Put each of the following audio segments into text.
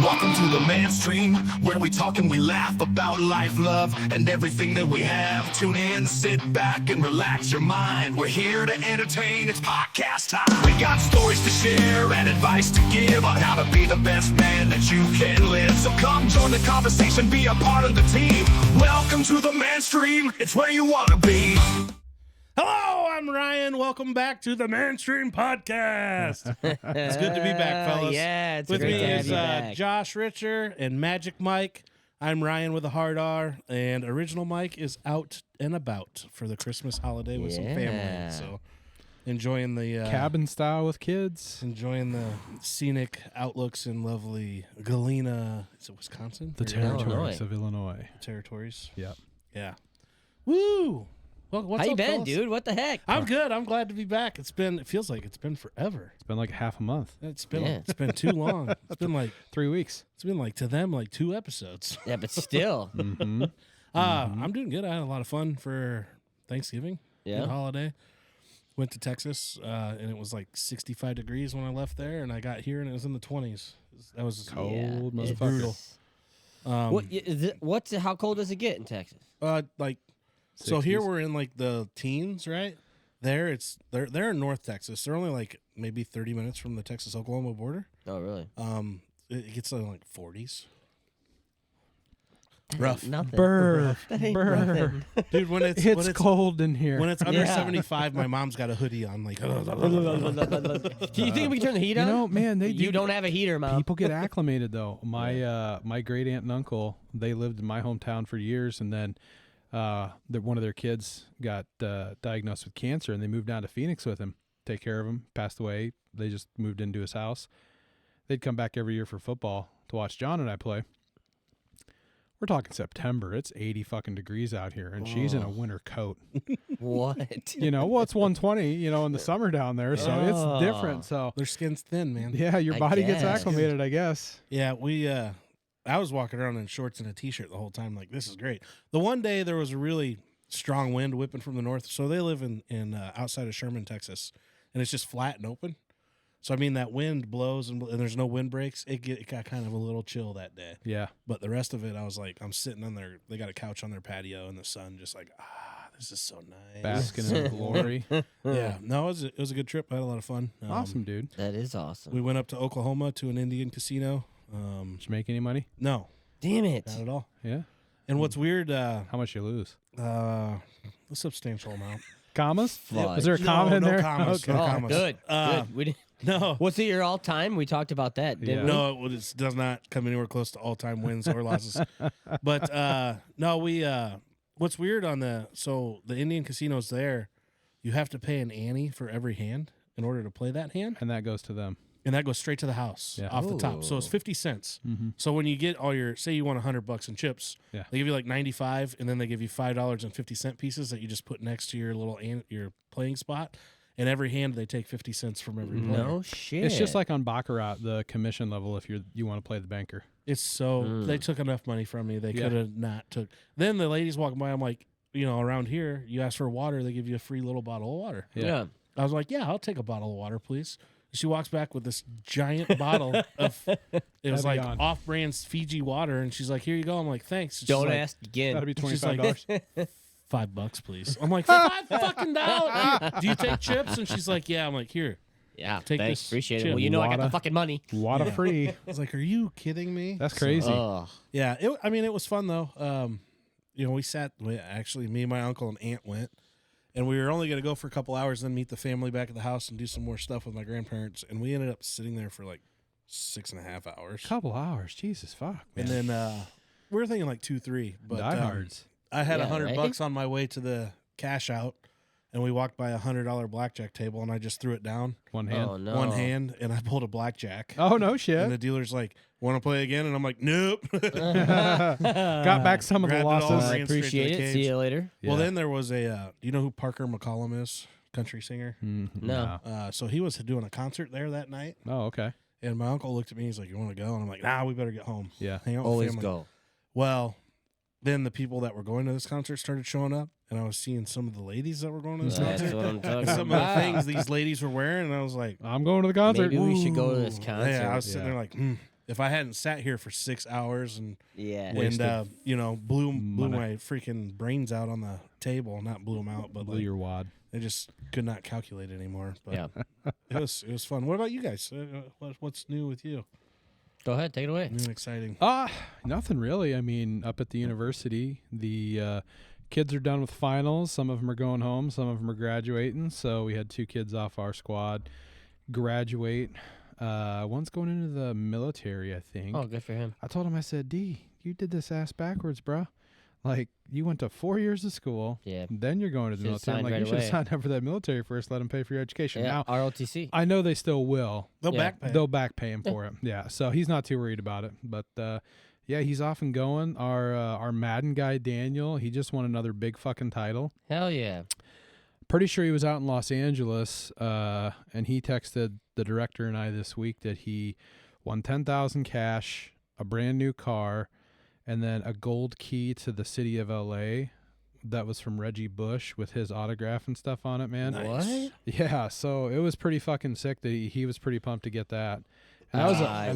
Welcome to the mainstream, where we talk and we laugh about life, love, and everything that we have. Tune in, sit back, and relax your mind. We're here to entertain, it's podcast time. We got stories to share and advice to give on how to be the best man that you can live. So come join the conversation, be a part of the team. Welcome to the mainstream, it's where you want to be. Hello, I'm Ryan. Welcome back to the Mainstream Podcast. It's good to be back, fellas. Yeah, it's With great me to have is you back. Josh Richer and Magic Mike. I'm Ryan with a hard R, and Original Mike is out and about for the Christmas holiday with some family. So enjoying the cabin style with kids. enjoying the scenic outlooks in lovely Galena. Is it Wisconsin? The Or territories of Illinois. territories. Yep. Yeah. Woo! Well, what's How you up, been, fellas? dude? What the heck? I'm good. I'm glad to be back. It feels like it's been forever. It's been like half a month. It's been Yeah. it's been too long. It's been like 3 weeks. to them like 2 episodes. Yeah, but still. Mm-hmm. I'm doing good. I had a lot of fun for Thanksgiving. Yeah. Good holiday. Went to Texas and it was like 65 degrees when I left there, and I got here and it was in the 20s. That was Cold Yeah, it's motherfucker. brutal. How cold does it get in Texas? like so 60s. here we're in like the teens, right? They're in North Texas. They're only like maybe 30 minutes from the Texas-Oklahoma border. Oh, really? It gets to like 40s. Rough. Nothing. Burr. That ain't Burr. nothing. Dude, when it's It's cold in here. when it's under Yeah. 75, my mom's got a hoodie on. Like, Do you think we can turn the heat you on? know, man, they You do. don't have a heater, Mom. People get acclimated though. My great aunt and uncle, they lived in my hometown for years, and then one of their kids got diagnosed with cancer, and they moved down to Phoenix with him, take care of him. Passed away. They just moved into his house. They'd come back every year for football to watch John and I play. We're talking September. It's 80 fucking degrees out here, and she's in a winter coat. What? You know, well, it's 120, in the summer down there, so Oh. it's different. So, Their skin's thin, man. yeah, your I body gets guess. acclimated, I guess. Yeah, I was walking around in shorts and a t-shirt the whole time. Like, this is great. The one day there was a really strong wind whipping from the north. So they live in outside of Sherman, Texas, and it's just flat and open. So I mean, that wind blows and there's no wind breaks. It got kind of a little chill that day. Yeah. But the rest of it, I was like, I'm sitting on their. They got a couch on their patio in the sun, just like, this is so nice. Basking in the glory. Yeah, no, it was a good trip. I had a lot of fun. Awesome, dude. That is awesome. We went up to Oklahoma to an Indian casino. Did you make any money? No, Damn it. not at all. Yeah. And what's weird, How much you lose? a substantial amount. Commas? Fuck. Was there a comma in no there? commas, Okay. no Oh, commas. good. Good. We didn't, No, what's it, your all-time? We talked about that, didn't we? no, it does not come anywhere close to all-time wins or losses. But no, what's weird on the Indian casinos there, you have to pay an ante for every hand in order to play that hand, And that goes to them. and that goes straight to the house Yeah. off the top. So it's Ooh. 50 cents. Mm-hmm. So when you get all your, say you want $100 in chips, Yeah. they give you like 95, and then they give you $5.50 pieces that you just put next to your little your playing spot. And every hand they take 50 cents from every player. No shit. It's just like on Baccarat, the commission level, if you want to play the banker. It's so they took enough money from me. They Yeah. could have not took. Then the ladies walking by, I'm like, around here, you ask for water, they give you a free little bottle of water. Yeah. I was like, yeah, I'll take a bottle of water, please. She walks back with this giant bottle of it was like Evian. off-brand Fiji water, and she's like, here you go. I'm like, thanks. She's Don't like, ask again. That'd be She's like, $25. $5, please. I'm like, $5 fucking dollars. Do you take chips? And she's like, yeah. I'm like, here. Yeah, Take thanks. this Appreciate it. chip. Well, you know I got the Water. fucking money. Water free. I was like, are you kidding me? That's crazy. Oh. Yeah, it was fun though. Actually, me and my uncle and aunt went, and we were only going to go for a couple hours, then meet the family back at the house and do some more stuff with my grandparents. And we ended up sitting there for like 6.5 hours. Couple hours. Jesus, fuck. And then we were thinking like 2-3. But Diehards. I had Yeah, $100 right? on my way to the cash out, and we walked by a $100 blackjack table, and I just threw it down One hand. Oh, no. one hand, and I pulled a blackjack. Oh, no And shit. the dealer's like, "Want to play again?" And I'm like, "Nope." Got back some of the Grabbed it all losses. and ran straight to Appreciate the it. cage. See you later. Well, Yeah. then there was do you know who Parker McCollum is? Country singer. Mhm. No. So he was doing a concert there that night, Oh, okay. And my uncle looked at me. He's like, "You want to go?" And I'm like, "Nah, we better get home. Yeah. Hang out with Always family." go. Well, then the people that were going to this concert started showing up, and I was seeing some of the ladies that were going to this That's concert. what I'm talking And some of the about. things these ladies were wearing, and I was like, I'm going to the concert. Maybe we should go to this "Ooh." concert. Yeah, I was sitting Yeah. there like, if I hadn't sat here for 6 hours and Yeah. blew money. my freaking brains out on the table, not blew them out, but Blew like, your wad. I just could not calculate anymore. But Yeah. it was fun. What about you guys? What's new with you? Go ahead. Take it away. New and exciting. Nothing really. I mean, up at the university, the kids are done with finals. Some of them are going home. Some of them are graduating. So we had 2 kids off our squad graduate. One's going into the military, I think. Oh, good for him. I told him, I said, D, you did this ass backwards, bro. Like, you went to 4 years of school. Yeah. Then you're going to the Should've military. I'm signed like, right you should have away. signed up for that military first. Let them pay for your education. Yeah. Now, ROTC. I know they still will. They'll Yeah. back pay. They'll back pay him for it. Yeah. So he's not too worried about it. But yeah, he's off and going. Our Madden guy, Daniel, he just won another big fucking title. Hell yeah. Pretty sure he was out in Los Angeles, and he texted the director and I this week that he won $10,000 cash, a brand new car, and then a gold key to the city of LA that was from Reggie Bush with his autograph and stuff on it, man. Nice. What? Yeah, so it was pretty fucking sick that he was pretty pumped to get that. And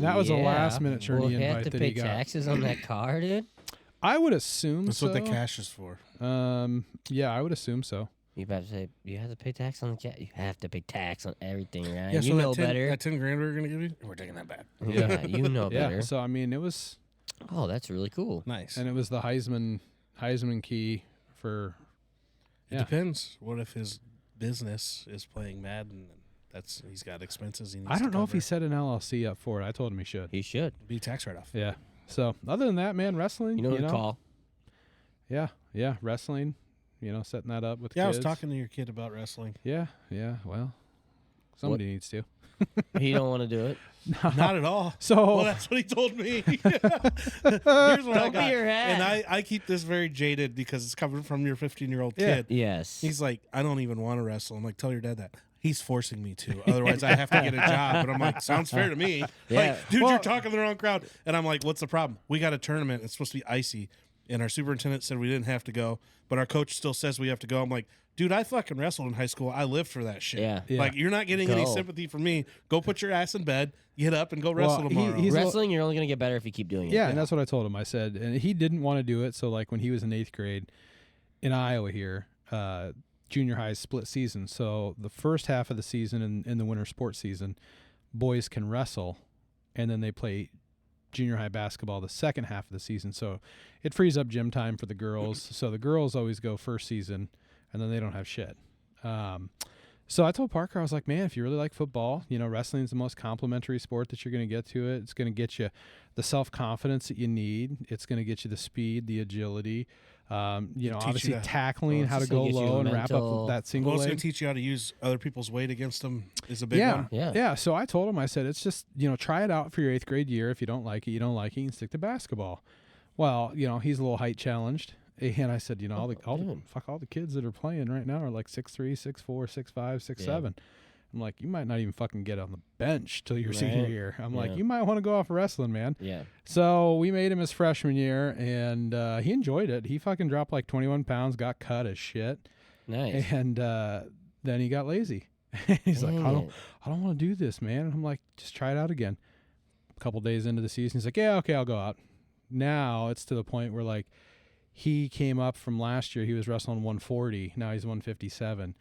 that was a yeah. last minute We'll Journey have invite to that pay he got. taxes on that car, dude. I would assume That's so. what the cash is for. Yeah, I would assume so. You have to say you have to pay tax on the cat. You have to pay tax on everything, right? Yeah, you so know that 10, better. That 10 grand we were gonna give you, we're taking that back. Yeah, you know Yeah, better. so I mean, it was, Oh, that's really cool. Nice. and it was the Heisman key for. It Yeah. depends. What if his business is playing Madden? And he's got expenses he needs. I don't to know if he cover. set an LLC up for it. I told him he should. He should. Be tax write off. Yeah. So other than that, man, wrestling. You know what to call. Yeah, wrestling. Setting that up with Yeah, I kids. was talking to your kid about wrestling. Yeah. Well, somebody needs to. He don't want to do it. Not at all. So Well, that's what he told me. Here's what I Don't be got. your hat. And I keep this very jaded because it's coming from your 15-year-old Yeah. kid. Yes. He's like, I don't even want to wrestle. I'm like, tell your dad that. He's forcing me to. Otherwise, I have to get a job. But I'm like, sounds fair to me. Yeah. Like, dude, Well- you're talking to the wrong crowd. And I'm like, what's the problem? We got a tournament. It's supposed to be icy. And our superintendent said we didn't have to go. But our coach still says we have to go. I'm like, dude, I fucking wrestled in high school. I lived for that shit. Yeah. Yeah. Like, you're not getting any Go. sympathy from me. Go put your ass in bed, get up, and go wrestle Well, tomorrow. he's a- Wrestling, you're only gonna get better if you keep doing it. Yeah, and that's what I told him. I said, and he didn't want to do it. So like when he was in 8th grade in Iowa here, junior high is split season. So the first half of the season in the winter sports season, boys can wrestle, and then they play junior high basketball the second half of the season. So it frees up gym time for the girls. So the girls always go first season, and then they don't have shit. So I told Parker, I was like, man, if you really like football, wrestling is the most complimentary sport that you're going to get to it. It's going to get you the self-confidence that you need. It's going to get you the speed, the agility, obviously you to- tackling, how to it's gonna go get you low a and wrap up mental- that single Well, it's leg. going to teach you how to use other people's weight against them is a big Yeah, one. Yeah. So I told him, I said, it's just, try it out for your 8th grade year. If you don't like it, you don't like it. You can stick to basketball. Well, he's a little height challenged. And I said, all the kids that are playing right now are like 6'3", 6'4", 6'5", 6'7". I'm like, you might not even fucking get on the bench till your senior Right. year. I'm like, Yeah. you might want to go off wrestling, man. Yeah. So we made him his freshman year, and he enjoyed it. He fucking dropped like 21 pounds, got cut as shit, Nice. and then he got lazy. He's like, Dang I it. don't want to do this, man. And I'm like, just try it out again. A couple days into the season, he's like, yeah, okay, I'll go out. Now it's to the point where like he came up from last year. He was wrestling 140. Now he's 157.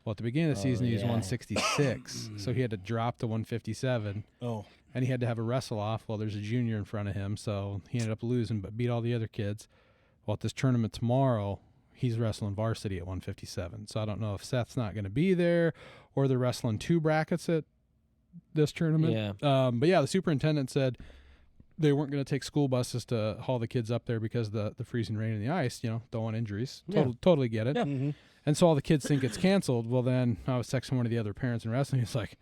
Well, at the beginning of the season, he was yeah. 166. So he had to drop to 157. Oh, And he had to have a wrestle off. Well, there's a junior in front of him, so he ended up losing, but beat all the other kids. Well, at this tournament tomorrow, he's wrestling varsity at 157. So I don't know if Seth's not going to be there or they're wrestling 2 brackets at this tournament. Yeah. But yeah, the superintendent said they weren't going to take school buses to haul the kids up there because of the freezing rain and the ice. Don't want injuries. Yeah. Totally get it. Yeah. mm-hmm. And so all the kids think it's canceled. Well, then I was texting one of the other parents in wrestling. He's like,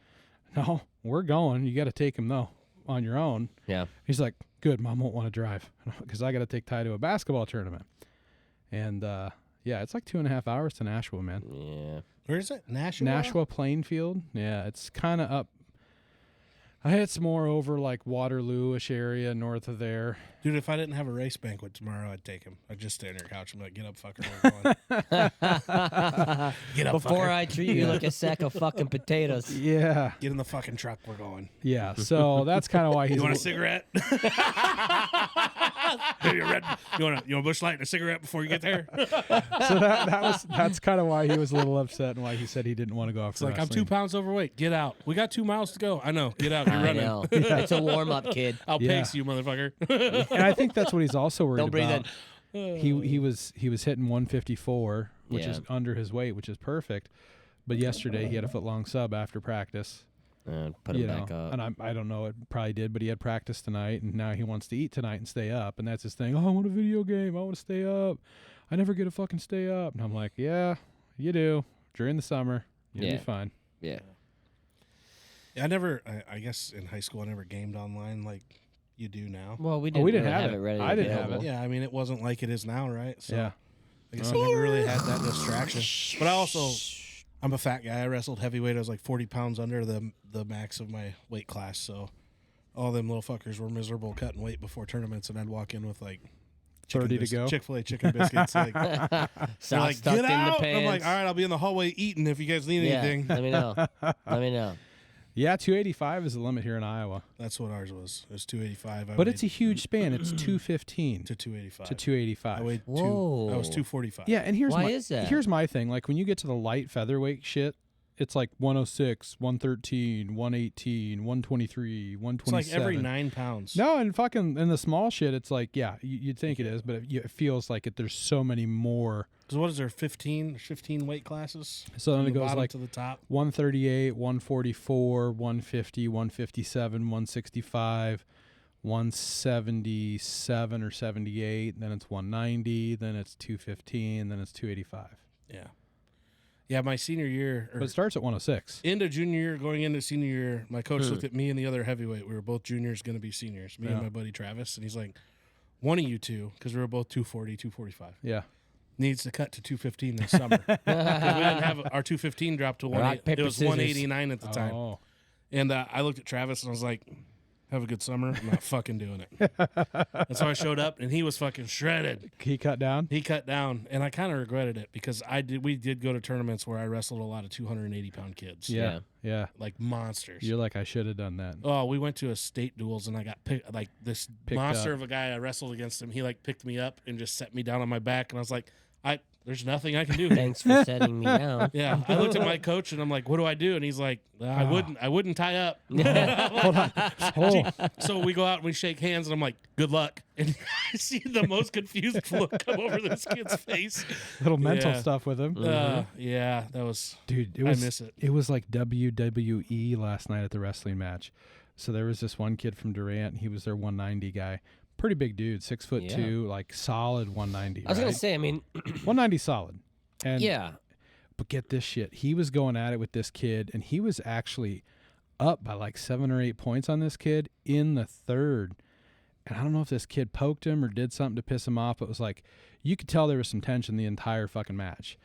no, we're going. You got to take him, though, on your own. Yeah. He's like, good, Mom won't want to drive because I got to take Ty to a basketball tournament. And, yeah, it's like 2.5 hours to Nashua, man. Yeah. Where is it? Nashua? Nashua Plainfield. Yeah, it's kind of up I had some more over like Waterloo-ish area north of there. Dude, if I didn't have a race banquet tomorrow, I'd take him. I'd just stay on your couch and be like, get up, fucker. We're going. Get up, Before fucker. I treat you like a sack of fucking potatoes. Yeah. Get in the fucking truck. We're going. Yeah. So that's kind of why he's You want a cigarette? you want a Bush Light and a cigarette before you get there? So that's kind of why he was a little upset and why he said he didn't want to go It's after like, I'm 2 pounds overweight. Get out. We got 2 miles to go. I know. Get out. You're I running. know. It's a warm up, kid. I'll Yeah. pace you, motherfucker. And I think that's what he's also worried Don't breathe about. He was hitting 154, which Yeah. is under his weight, which is perfect. But yesterday he had a foot long sub after practice. Put him back up. And I don't know, it probably did, but he had practice tonight, and now he wants to eat tonight and stay up, and that's his thing. Oh, I want a video game. I want to stay up. I never get to fucking stay up. And I'm like, yeah, you do. During the summer, you'll be fine. Yeah. I guess in high school I never gamed online like you do now. Well, we Oh, we didn't didn't really have have it. it ready. I didn't have available. Yeah, I mean, it wasn't like it is now, right? So Yeah. I guess I never really had that distraction. But I'm a fat guy. I wrestled heavyweight. I was like 40 pounds under the max of my weight class. So all them little fuckers were miserable cutting weight before tournaments, and I'd walk in with like 30 to go. Chick-fil-A chicken biscuits. Like, they're Socks like, tucked get in the out. pants. I'm like, all right, I'll be in the hallway eating if you guys need Yeah, anything. let me know. Let me know. Yeah, 285 is the limit here in Iowa. That's what ours was. It was 285. But it's a huge span. It's 215 to 285. to 285. I weighed Whoa. I was 245. Yeah, and Why is that? Here's my thing. Like when you get to the light featherweight shit, it's like 106, 113, 118, 123, It's 127. like every 9 pounds. No, and fucking in the small shit, it's like, yeah, you'd think it is, but it feels like there's so many more. Because what is there, 15 weight classes? So then From it the goes bottom like to the top. 138, 144, 150, 157, 165, 177 or 78, then it's 190, then it's 215, then it's 285. Yeah. Yeah, my senior year, or But it starts at 106. end of junior year, going into senior year, my coach looked at me and the other heavyweight. We were both juniors, going to be seniors, me and Yeah. my buddy Travis. And he's like, one of you two, because we were both 240, 245, Yeah. needs to cut to 215 this summer. 'Cause we didn't have our 215 dropped to Rock, paper, it was scissors. 189 at the time. Oh. And I looked at Travis and I was like, have a good summer. I'm not fucking doing it. And so I showed up and he was fucking shredded. He cut down? He cut down, and I kind of regretted it because we did go to tournaments where I wrestled a lot of 280-pound kids. Yeah. Yeah. Like monsters. You're like, I should have done that. Oh, we went to a state duels and I got picked. Like this Picked monster up. of a guy I wrestled against him. He like picked me up and just set me down on my back, and I was like, there's nothing I can do. Thanks for setting me down. Yeah, I looked at my coach and I'm like, what do I do? And he's like, I wouldn't tie up. Hold on. Oh. So we go out and we shake hands, and I'm like, good luck. And I see the most confused look come over this kid's face. Little mental Yeah. stuff with him. Yeah, that was. Dude, I miss it. It was like WWE last night at the wrestling match. So there was this one kid from Durant. He was their 190 guy. Pretty big dude, 6'2", like solid 190. I was going right? to say, I mean, 190 solid. And yeah. But get this shit. He was going at it with this kid, and he was actually up by like 7 or 8 points on this kid in the third. And I don't know if this kid poked him or did something to piss him off. But it was like, you could tell there was some tension the entire fucking match.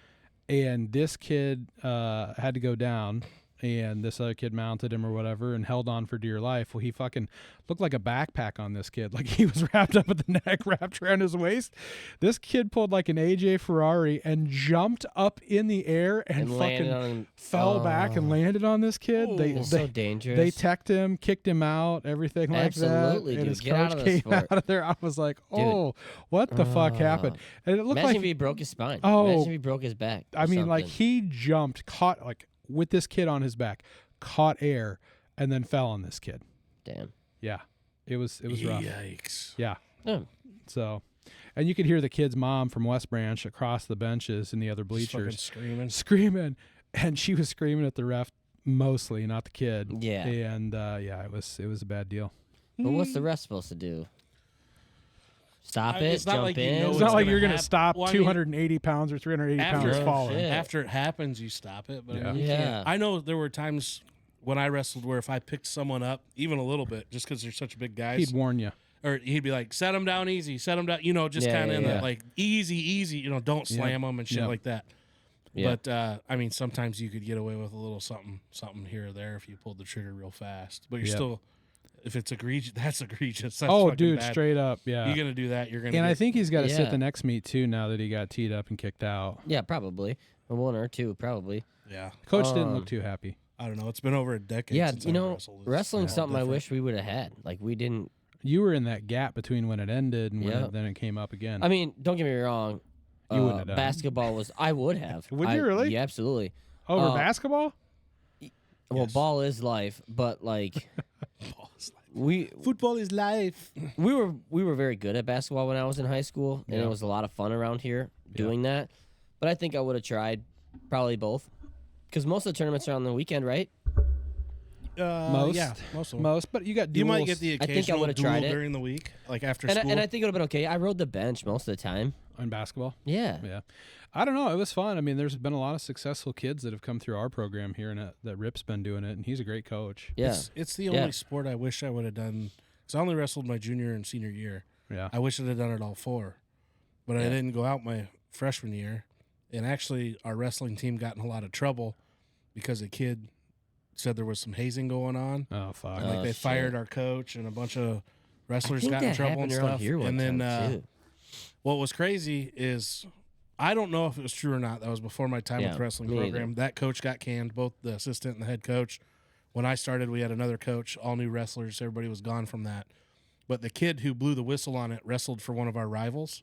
And this kid had to go down, and this other kid mounted him or whatever and held on for dear life. Well, he fucking looked like a backpack on this kid. Like he was wrapped up at the neck, wrapped around his waist. This kid pulled like an AJ Ferrari and jumped up in the air and landed fucking on him. fell back and landed on this kid. Ooh. It's so dangerous. They teched him, kicked him out, everything like that. Absolutely, And dude. his Get out coach of the came sport. out of there. I was like, oh, what the fuck happened? And it looked Imagine like if he broke his spine. Oh. Imagine if he broke his back. or I mean, like something. he jumped, caught like with this kid on his back, caught air, and then fell on this kid. Damn. Yeah, it was rough. Yikes. Yeah. Oh. So, and you could hear the kid's mom from West Branch across the benches in the other Just fucking bleachers screaming. and she was screaming at the ref mostly, not the kid. Yeah. And yeah, it was a bad deal. But what's the ref supposed to do? Stop it, it's not jump like you in. know It's it's not like gonna you're going to happen. stop Well, I mean, 280 pounds or 380 pounds after- falling. shit. After it happens, you stop it. But I Yeah. mean, you Yeah. can't. I know there were times when I wrestled where if I picked someone up, even a little bit, just because they're such big guys, He'd warn you. or he'd be like, set them down easy, set them down, just Yeah, kind of yeah, in yeah. that like easy, don't slam them and shit Yeah. like that. Yeah. But I mean, sometimes you could get away with a little something here or there if you pulled the trigger real fast. But you're Yep. still, if it's egregious, that's egregious. That's Oh, fucking dude, bad. straight up, yeah. You're gonna do that. You're gonna. And I get- think he's got to sit Yeah. the next meet too. Now that he got teed up and kicked out, Yeah, probably. A 1 or 2, probably. Yeah, coach didn't Um, look too happy. I don't know. It's been over a decade. Yeah, since you I've know, wrestled. It's wrestling's all something I different. wish we would have had. Like, we didn't. You were in that gap between when it ended and when Yeah. then it came up again. I mean, don't get me wrong. You wouldn't have done it. Basketball was. I would have. Would you really? Yeah, absolutely. Over basketball? Well, Yes. ball is life, but like we Football is life. we were very good at basketball when I was in high school, and Yeah. it was a lot of fun around here doing that. But I think I would have tried probably both, because most of the tournaments are on the weekend, right? Most. Yeah, most of them. Most, but you got duels. You might get the I think I occasional would've duel tried it. during the week, like after And school. I think it would have been okay. I rode the bench most of the time. on basketball. Yeah. Yeah. I don't know. It was fun. I mean, there's been a lot of successful kids that have come through our program here, and that Rip's been doing it, and he's a great coach. Yeah. It's the Yeah. only sport I wish I would have done. Because I only wrestled my junior and senior year. Yeah. I wish I'd have done it all 4, but I Yeah. didn't go out my freshman year. And actually, our wrestling team got in a lot of trouble because a kid said there was some hazing going on. Oh, fuck. And, like Oh, they shit. fired our coach, and a bunch of I wrestlers think got in that trouble happened and around stuff. here one And then time, too. what was crazy is I don't know if it was true or not. That was before my time with Yeah, the wrestling me program. That coach got canned, both the assistant and the head coach. When I started, we had another coach, all new wrestlers. Everybody was gone from that. But the kid who blew the whistle on it wrestled for one of our rivals,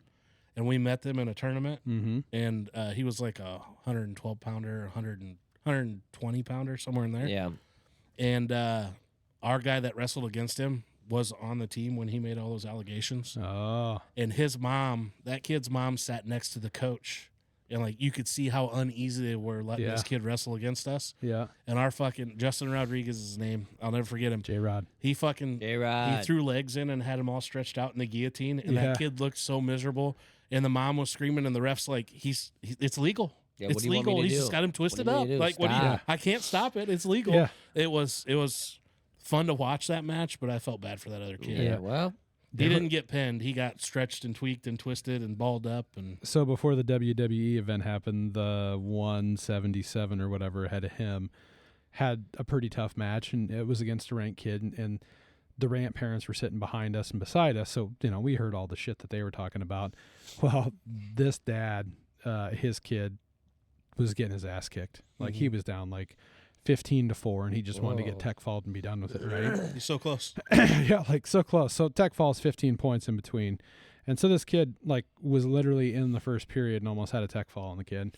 and we met them in a tournament. Mm-hmm. And he was like a 112 pounder, 120 pounder, somewhere in there. Yeah. And our guy that wrestled against him was on the team when he made all those allegations. Oh. And his mom, that kid's mom, sat next to the coach. And, like, you could see how uneasy they were letting Yeah. this kid wrestle against us. Yeah. And our fucking Justin Rodriguez is his name. I'll never forget him. J-Rod. He fucking he J-Rod. threw legs in and had him all stretched out in the guillotine. And Yeah. that kid looked so miserable. And the mom was screaming, and the ref's like, it's legal. Yeah, what It's do you want me legal. to He's do? just got him twisted What do you up. want me to do? Like, what do you? Stop. I can't stop it. It's legal. Yeah. It was fun to watch that match, but I felt bad for that other kid. Yeah. Well, He didn't get pinned. He got stretched and tweaked and twisted and balled up. And So before the WWE event happened, the 177 or whatever ahead of him had a pretty tough match, and it was against a ranked kid, and the Rant parents were sitting behind us and beside us, so we heard all the shit that they were talking about. Well, this dad, his kid, was getting his ass kicked. Like he was down like 15-4, and he just wanted to get Whoa. tech fault and be done with it, right? he's so close. Yeah, like so close. So tech falls 15 points in between. And so this kid like was literally in the first period and almost had a tech fall on the kid.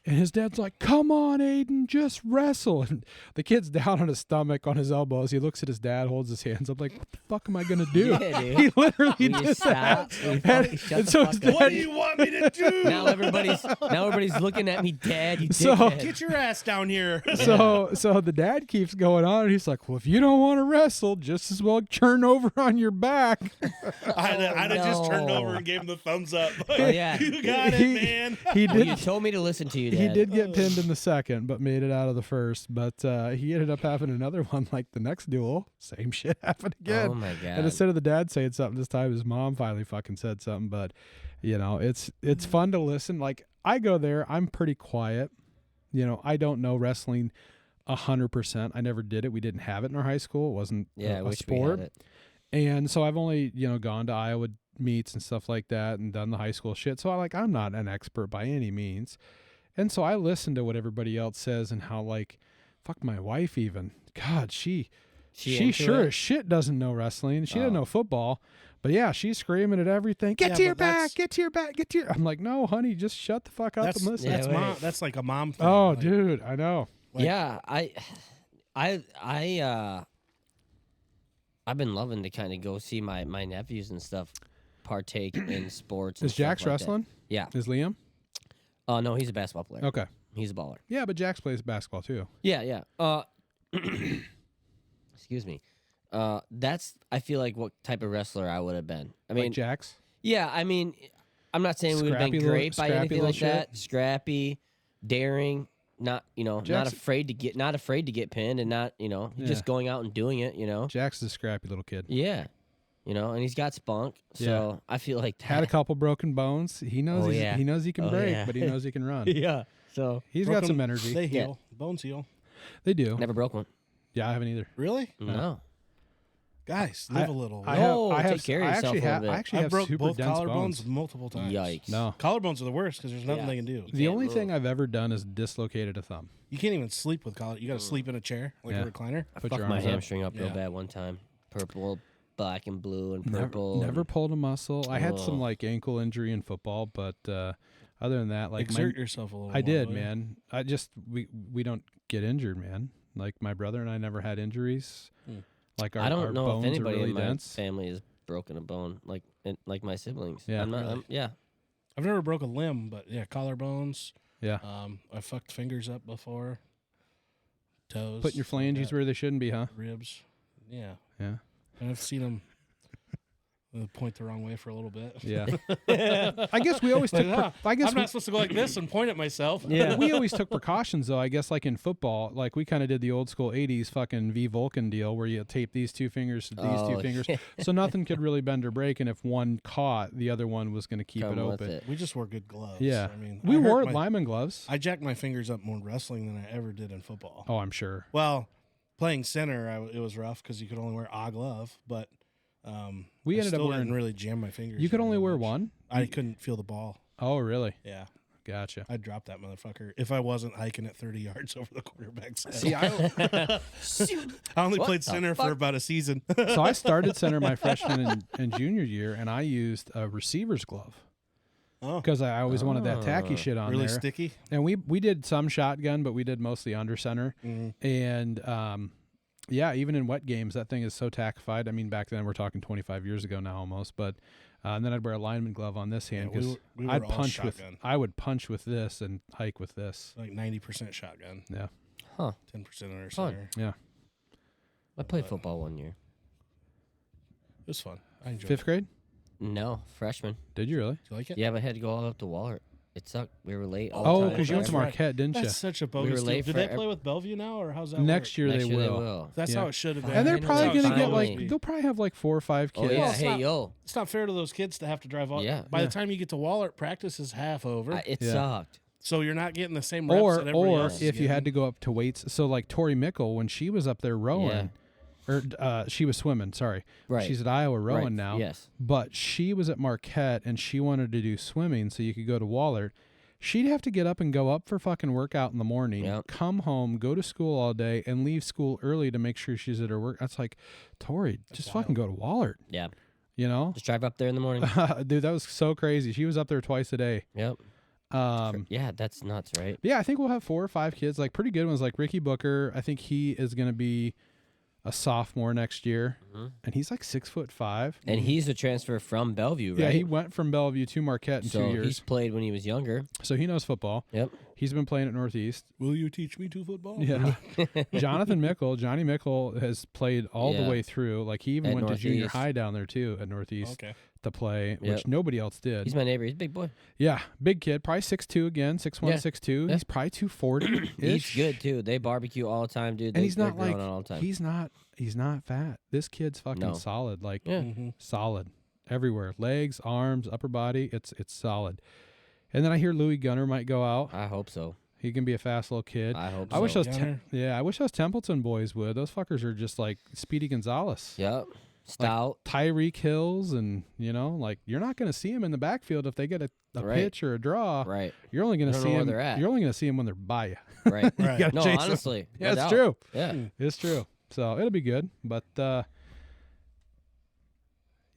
And his dad's like, "Come on, Aiden, just wrestle." And the kid's down on his stomach, on his elbows. He looks at his dad, holds his hands. I'm like, "What the fuck am I gonna do?" Yeah, dude. He literally Will you did stop? that. Will you fucking shut and the so fuck his up? What dad, do you want me to do? now everybody's looking at me, Dad. You So- dickhead. Get your ass down here. so the dad keeps going on, and he's like, "Well, if you don't want to wrestle, just as well turn over on your back." I'd have just turned no. over and gave him the thumbs up. Oh, yeah. You got it, He- man. He Well, did. you told me to listen to you, Dad. He did get pinned in the second, but made it out of the first. But he ended up having another one like the next duel. Same shit happened again. Oh my god. And instead of the dad saying something this time, his mom finally fucking said something. But it's fun to listen. Like I go there, I'm pretty quiet. I don't know wrestling 100%. I never did it. We didn't have it in our high school. It wasn't yeah, I a wish sport. we had it. And so I've only, gone to Iowa meets and stuff like that and done the high school shit. So I'm not an expert by any means. And so I listen to what everybody else says and how fuck my wife even. God, she into sure it? as shit doesn't know wrestling. She doesn't Oh. know football. But yeah, she's screaming at everything. Get Yeah, to your but that's- back, get to your back, get to your. I'm like, no, honey, just shut the fuck up That's and listen. that's Yeah, mom. wait. That's like a mom thing. Oh, Like, dude, I know. Like- Yeah, I've been loving to kind of go see my nephews and stuff partake in sports. And Is Jax stuff like that. wrestling? Yeah. Is Liam? Oh no, he's a basketball player. Okay. He's a baller. Yeah, but Jax plays basketball too. Yeah, yeah. Excuse me. That's I feel like what type of wrestler I would have been. I mean, Like Jax? yeah. I mean, I'm not saying we would have Scrappy been little- great by scrappy anything little like that. shit? Scrappy, daring, not not Jax- afraid to get pinned, and not Yeah. just going out and doing it. Jax is a scrappy little kid. Yeah. you know, and he's got spunk. So I feel like that. Had a couple broken bones. He knows. Oh, He yeah. knows he can Oh, break, yeah. but he knows he can run. Yeah. So He's got some energy. They heal. Bones heal. They do. never broke one. Yeah, I haven't either. Really? No. Guys, live a little. I No, have. take care of I yourself actually a little have. bit. I actually I have broke super both dense collarbones bones. multiple times. Yikes. No. Collarbones are the worst because there's nothing Yeah. they can do. The only move. thing I've ever done is dislocated a thumb. You can't even sleep with collar. You got to sleep in a chair like Yeah. a recliner. I Put fucked your my arms up. hamstring up real Yeah. bad one time. Purple, black, and blue, and Never, purple. never and- pulled a muscle. I had some Ugh. like ankle injury in football, but other than that, like Exert yourself a little. I more, did, will ya? man. I just we don't get injured, man. Like my brother and I never had injuries. Hmm. Like our, I our don't know bones if anybody are really in my dense. family has broken a bone, like my siblings. Yeah. I'm not, Really? yeah. I've never broke a limb, but yeah, collarbones. Yeah, I fucked fingers up before. Toes. putting your phalanges where they shouldn't be, huh? ribs. Yeah, Yeah, and I've seen them point the wrong way for a little bit. yeah. I guess we always took. Like, I guess I'm not supposed to go like this and point at myself. Yeah. we always took precautions, though. I guess like in football, like we kind of did the old school '80s fucking V Vulcan deal, where you tape these two fingers to these two Oh, fingers, so nothing could really bend or break. And if one caught, the other one was going to keep Come it with open. it. We just wore good gloves. Yeah, I mean, we I hurt wore my- lineman gloves. I jacked my fingers up more in wrestling than I ever did in football. Oh, I'm sure. Well, playing center, it was rough because you could only wear a glove, but We I ended up still wearing. didn't really jam my fingers. You could very only wear much. one. I couldn't feel the ball. Oh, really? Yeah, Gotcha. I'd drop that motherfucker if I wasn't hiking at 30 yards over the quarterback's head. See, I only What played the center for fuck? about a season. so I started center my freshman and junior year, and I used a receiver's glove Oh, because I always wanted that tacky Oh. shit on really there. sticky. And we did some shotgun, but we did mostly under center. Mm-hmm. And yeah, even in wet games, that thing is so tackified. I mean, back then we're talking 25 years ago now almost. But and then I'd wear a lineman glove on this hand Yeah, because we were I'd all punch with shotgun. I would punch with this and hike with this. Like 90% shotgun, Yeah, Huh. 10% under Fun. center. yeah. I played football one year. It was fun. I enjoyed Fifth grade? No, freshman. Did you really? it. Do you like it? Yeah, but I had to go all up to Waller. It sucked. We were late. All Oh, the time. because you went to That's right. Marquette, didn't you? That's such a bogus were deal. late Do for they play with Bellevue now, or how's that Next work? year Next they year will. they will. That's Yeah. how it should have been. And they're Finally. probably gonna get like Finally. they'll probably have like 4 or 5 Oh kids. yeah, it's hey not- yo, It's not fair to those kids to have to drive all. Yeah. By Yeah. the time you get to Wahlert, practice is half over. it Yeah. sucked. So you're not getting the same reps that everybody Or else is if you had to getting. go up to weights, so like Tori Mickle when she was up there rowing, or she was swimming. Sorry, Right. She's at Iowa rowing Right. now. Yes. But she was at Marquette and she wanted to do swimming, so you could go to Wahlert. She'd have to get up and go up for fucking workout in the morning, Yep. come home, go to school all day, and leave school early to make sure she's at her work. That's like, Tori, just fucking go to Wahlert. Yeah. You know, Just drive up there in the morning. dude, that was so crazy. She was up there twice a day. Yep. Yeah, that's nuts, right? Yeah, I think we'll have 4 or 5 kids, like pretty good ones, like Ricky Booker. I think he is going to be a sophomore next year, and he's like 6'5". And he's a transfer from Bellevue, right? Yeah, he went from Bellevue to Marquette in so 2 he's years, played when he was younger. so he knows football. Yep. He's been playing at Northeast. Will you teach me to football? Yeah, Johnny Mickle has played all the Yeah. way through. Like he even At went to junior Northeast. high down there too at Northeast Okay. to play, which Yep. nobody else did. He's my neighbor. He's a big boy. Yeah, big kid, probably 6'2" again, 6'1", Yeah. 6'2". Yeah. He's probably 240. He's good too. They barbecue all the time, dude. And he's They're not growing like on all the time. he's not fat. This kid's fucking No. solid, like Yeah. Mm-hmm. solid everywhere, legs, arms, upper body. It's solid. And then I hear Louis Gunner might go out. I hope so. He can be a fast little kid. I hope I wish so. those Gunner. I wish those Templeton boys would. Those fuckers are just like Speedy Gonzalez. Yep. Stout. Tyreek Hills, and like you're not going to see him in the backfield if they get a Right. pitch or a draw. Right. You're only going to You don't see know where him. they're at. You're only going to see him when they're by you. Right. Right. gotta No, chase 'em. honestly. Yeah, no it's doubt. true. Yeah. It's true. So it'll be good. But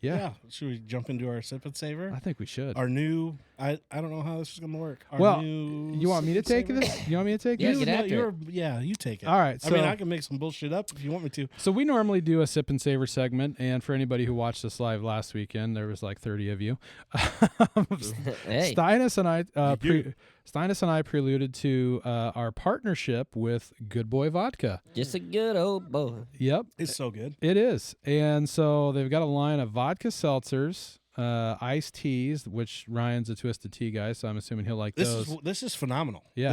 yeah, Should we jump into our sip and savor? I think we should. Our new. I don't know how this is gonna work. Our Well, new You want me to sip and take savor? this? You want me to take Yeah, this? get after it. You take it. All right, I mean, so- I can make some bullshit up if you want me to. So we normally do a sip and savor segment, and for anybody who watched this live last weekend, there was like 30 of you. Hey. Steinis and I, You do. Steinis and I preluded to our partnership with Good Boy Vodka. Just a good old boy. Yep, It's so good. it is, and so they've got a line of vodka seltzers, iced teas, which Ryan's a twisted tea guy, so I'm assuming he'll like those. This is phenomenal. Yeah.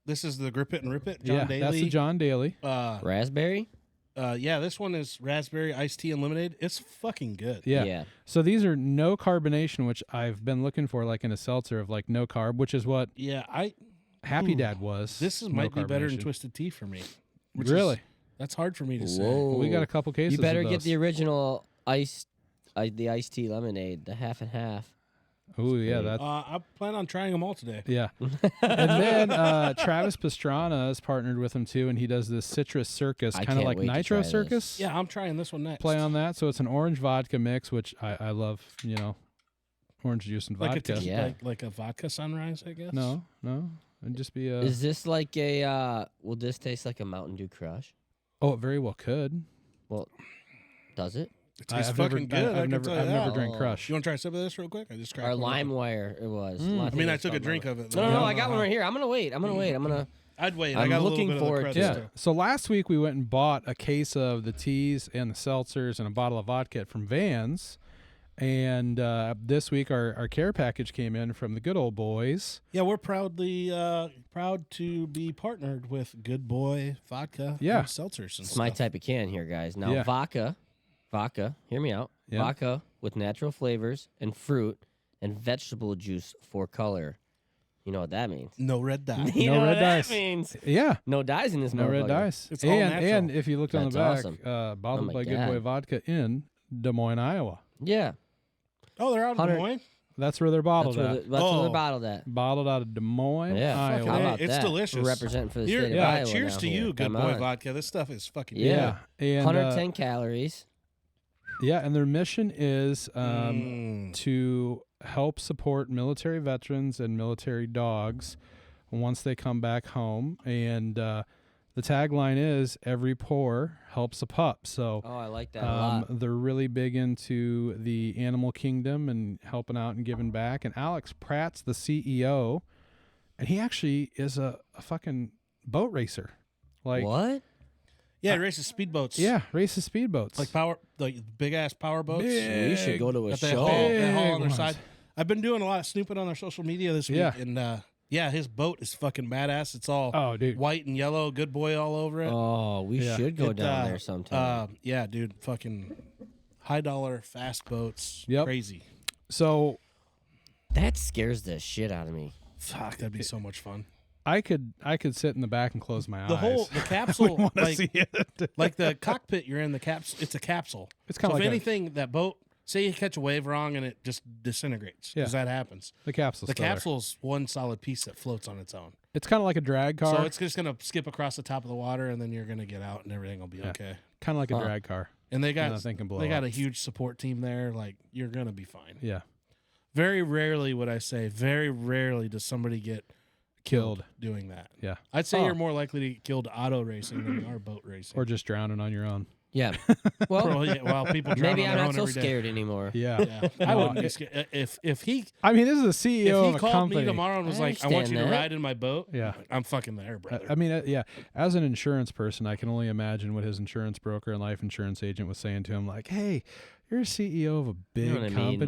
This is the Grip It and Rip It. John yeah, Daly. that's the John Daly. Raspberry? Yeah, this one is raspberry iced tea and lemonade. It's fucking good. Yeah. Yeah. So these are no carbonation, which I've been looking for, like in a seltzer of like no carb, which is what Yeah, Happy Dad was. This no might be better than carbonation. Twisted Tea for me. Really? That's hard for me to say. Whoa. We got a couple cases. You better of get those. the original the iced tea lemonade, the half and half. Oh yeah, that. I plan on trying them all today. Yeah. And then Travis Pastrana has partnered with him too, and he does this citrus circus, I kind of can't like wait to Nitro try this. Circus. Yeah, I'm trying this one next. Play on that. So it's an orange vodka mix, which I love. Orange juice and like vodka. Yeah. like a vodka sunrise, I guess. No, it'd just be a. Is this like a? Will this taste like a Mountain Dew Crush? Oh, it very well could. Well, does it? It tastes I've fucking good. I've I never, can tell you I've never that. drank Oh. Crush. You want to try a sip of this real quick? I just cracked Or one open. LimeWire? It was. Mm. I mean, I took a drink of it. No, though. I got one right here. I'm gonna wait. I'm gonna. I'd wait. I'm I got a looking little bit forward of to the Yeah. crust So last week we went and bought a case of the teas and the seltzers and a bottle of vodka from Vans. And this week our care package came in from the good old boys. Yeah, we're proud to be partnered with Good Boy Vodka Yeah. and seltzers and It's my stuff. type of can here, guys. Now Yeah. vodka. Hear me out. Yeah. Vodka with natural flavors and fruit and vegetable juice for color. You know what that means? No red dye. You No know red what that dice. means? Yeah. No dyes in this. No red motherfucker. dice. It's all and natural. if you looked on the That's back, awesome. bottled my by Good Boy God. Vodka in Des Moines, Iowa. Yeah. Oh, they're out of Des 100 Moines? That's where they're bottled That's where, at. where Oh. they're bottled at. Bottled out of Des Moines, Yeah. Iowa. How about It's that? delicious. We're representing for the Here, state of yeah, Iowa. cheers now to here. you, Good Come Boy on. Vodka. This stuff is fucking Yeah. good. And 110 calories. yeah, and their mission is to help support military veterans and military dogs once they come back home. And the tagline is "Every pour helps a pup." So Oh, I like that a lot. they're really big into the animal kingdom and helping out and giving back. And Alex Pratt's the CEO, and he actually is a fucking boat racer. Like, What? Yeah, it races speedboats. yeah, races speedboats. like big ass power boats. We should go to a That they show. haul on their ones. side. I've been doing a lot of snooping on their social media this week, Yeah. and his boat is fucking badass. It's all Oh, dude. white and yellow, Good Boy all over it. Oh, we Yeah. should go It, down there sometime. Yeah, dude, fucking high dollar fast boats. Yep. Crazy. So That scares the shit out of me. Fuck, that'd be so much fun. I could sit in the back and close my The eyes. the capsule, want to like see it. like the cockpit you're in, the capsule. It's a capsule. It's kinda so like if a- anything, that boat. Say you catch a wave wrong and it just disintegrates. Yeah. Because that happens. The capsule's The still there. capsule's one solid piece that floats on its own. It's kind of like a drag car. So it's just gonna skip across the top of the water, and then you're gonna get out, and everything will be okay. kind of like a Huh. drag car. And they got Nothing can blow they got up. a huge support team there. Like you're gonna be fine. Yeah. Very rarely would I say. Very rarely does somebody get Killed. doing that. Yeah. I'd say Huh. you're more likely to get killed auto racing than you are boat racing. Or just drowning on your own. Yeah. Well, Well, yeah, while people drown maybe on I'm their not own so every day. scared anymore. Yeah. Yeah, I No, wouldn't be it- scared if he I mean, this is the CEO of a called company. me tomorrow and was I like, "I want you understand to that. ride in my boat." Yeah. I'm fucking there, brother. I mean, yeah. As an insurance person, I can only imagine what his insurance broker and life insurance agent was saying to him. Like, "Hey, you're a CEO of a big what I mean, company.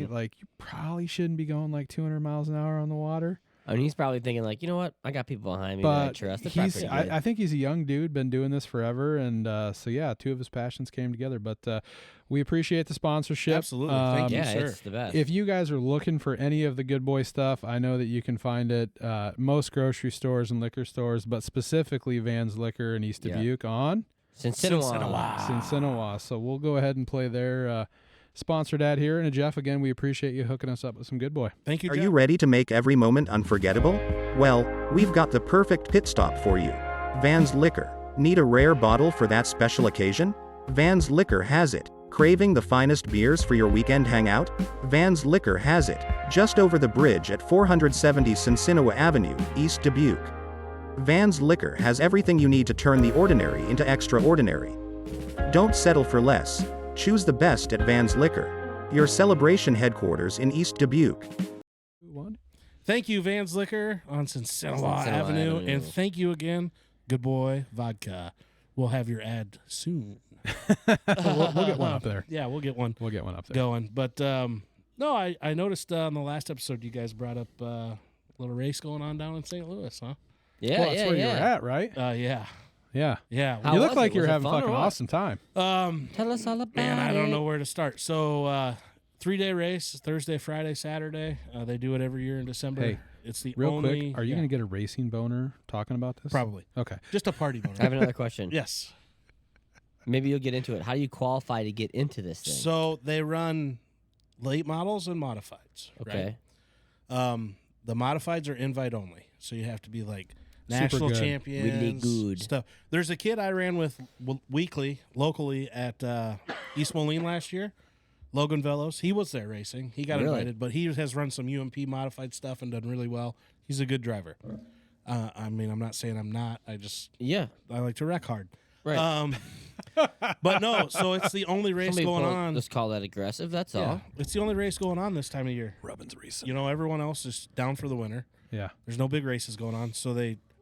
man. Like, you probably shouldn't be going like 200 miles an hour on the water." I mean, he's probably thinking like, you know what? I got people behind me that I But trust. They're probably he's, pretty good. I think he's a young dude, been doing this forever, and so yeah, two of his passions came together. But we appreciate the sponsorship. Absolutely. Thank you, yeah, sir. it's the best. If you guys are looking for any of the Good Boy stuff, I know that you can find it most grocery stores and liquor stores, but specifically Van's Liquor in East Yeah. Dubuque on Cincinnati. Cincinnati. So we'll go ahead and play their sponsored ad here. And Jeff, again, we appreciate you hooking us up with some Good Boy. Thank you. Are Jeff. you ready to make every moment unforgettable? Well, we've got the perfect pit stop for you. Van's Liquor. Need a rare bottle for that special occasion? Van's Liquor has it. Craving the finest beers for your weekend hangout? Van's Liquor has it. Just over the bridge at 470 Cincinnati Avenue, East Dubuque. Van's Liquor has everything you need to turn the ordinary into extraordinary. Don't settle for less. Choose the best at Van's Liquor. Your celebration headquarters in East Dubuque. Thank you, Van's Liquor on Cincinnati Cincinnati Avenue. Avenue. And thank you again, Good Boy Vodka. We'll have your ad soon. We'll get one up there. Yeah, we'll get one We'll get one up there. going. But no, I noticed on the last episode you guys brought up a little race going on down in St. Louis, huh? Yeah, Well, that's yeah, where yeah. you're at, right? Yeah. Yeah. Yeah. How you was look like it? you were Was it having a fun or fucking what? awesome time. Tell us all about Man, I it. don't know where to start. So 3-day race, Thursday, Friday, Saturday. They do it every year in December. Hey, it's the Real only. quick, are you going to get a racing boner talking about this? Probably Okay. just a party boner? I have another question. Yes. Maybe you'll get into it. How do you qualify to get into this thing? So they run late models and modifieds. Okay. Right? The modifieds are invite only, so you have to be like Super national good. champions, Really good. stuff. There's a kid I ran with weekly, locally at East Moline last year. Logan Velos, he was there racing. He got Really? invited, but he has run some UMP modified stuff and done really well. He's a good driver. I mean, I'm not saying I'm not. I like to wreck hard. Right. But no, so it's the only race Somebody going pull- on. Let's call that aggressive. That's Yeah, all. it's the only race going on this time of year. Robin's racing. You know, everyone else is down for the winter. Yeah. There's no big races going on, so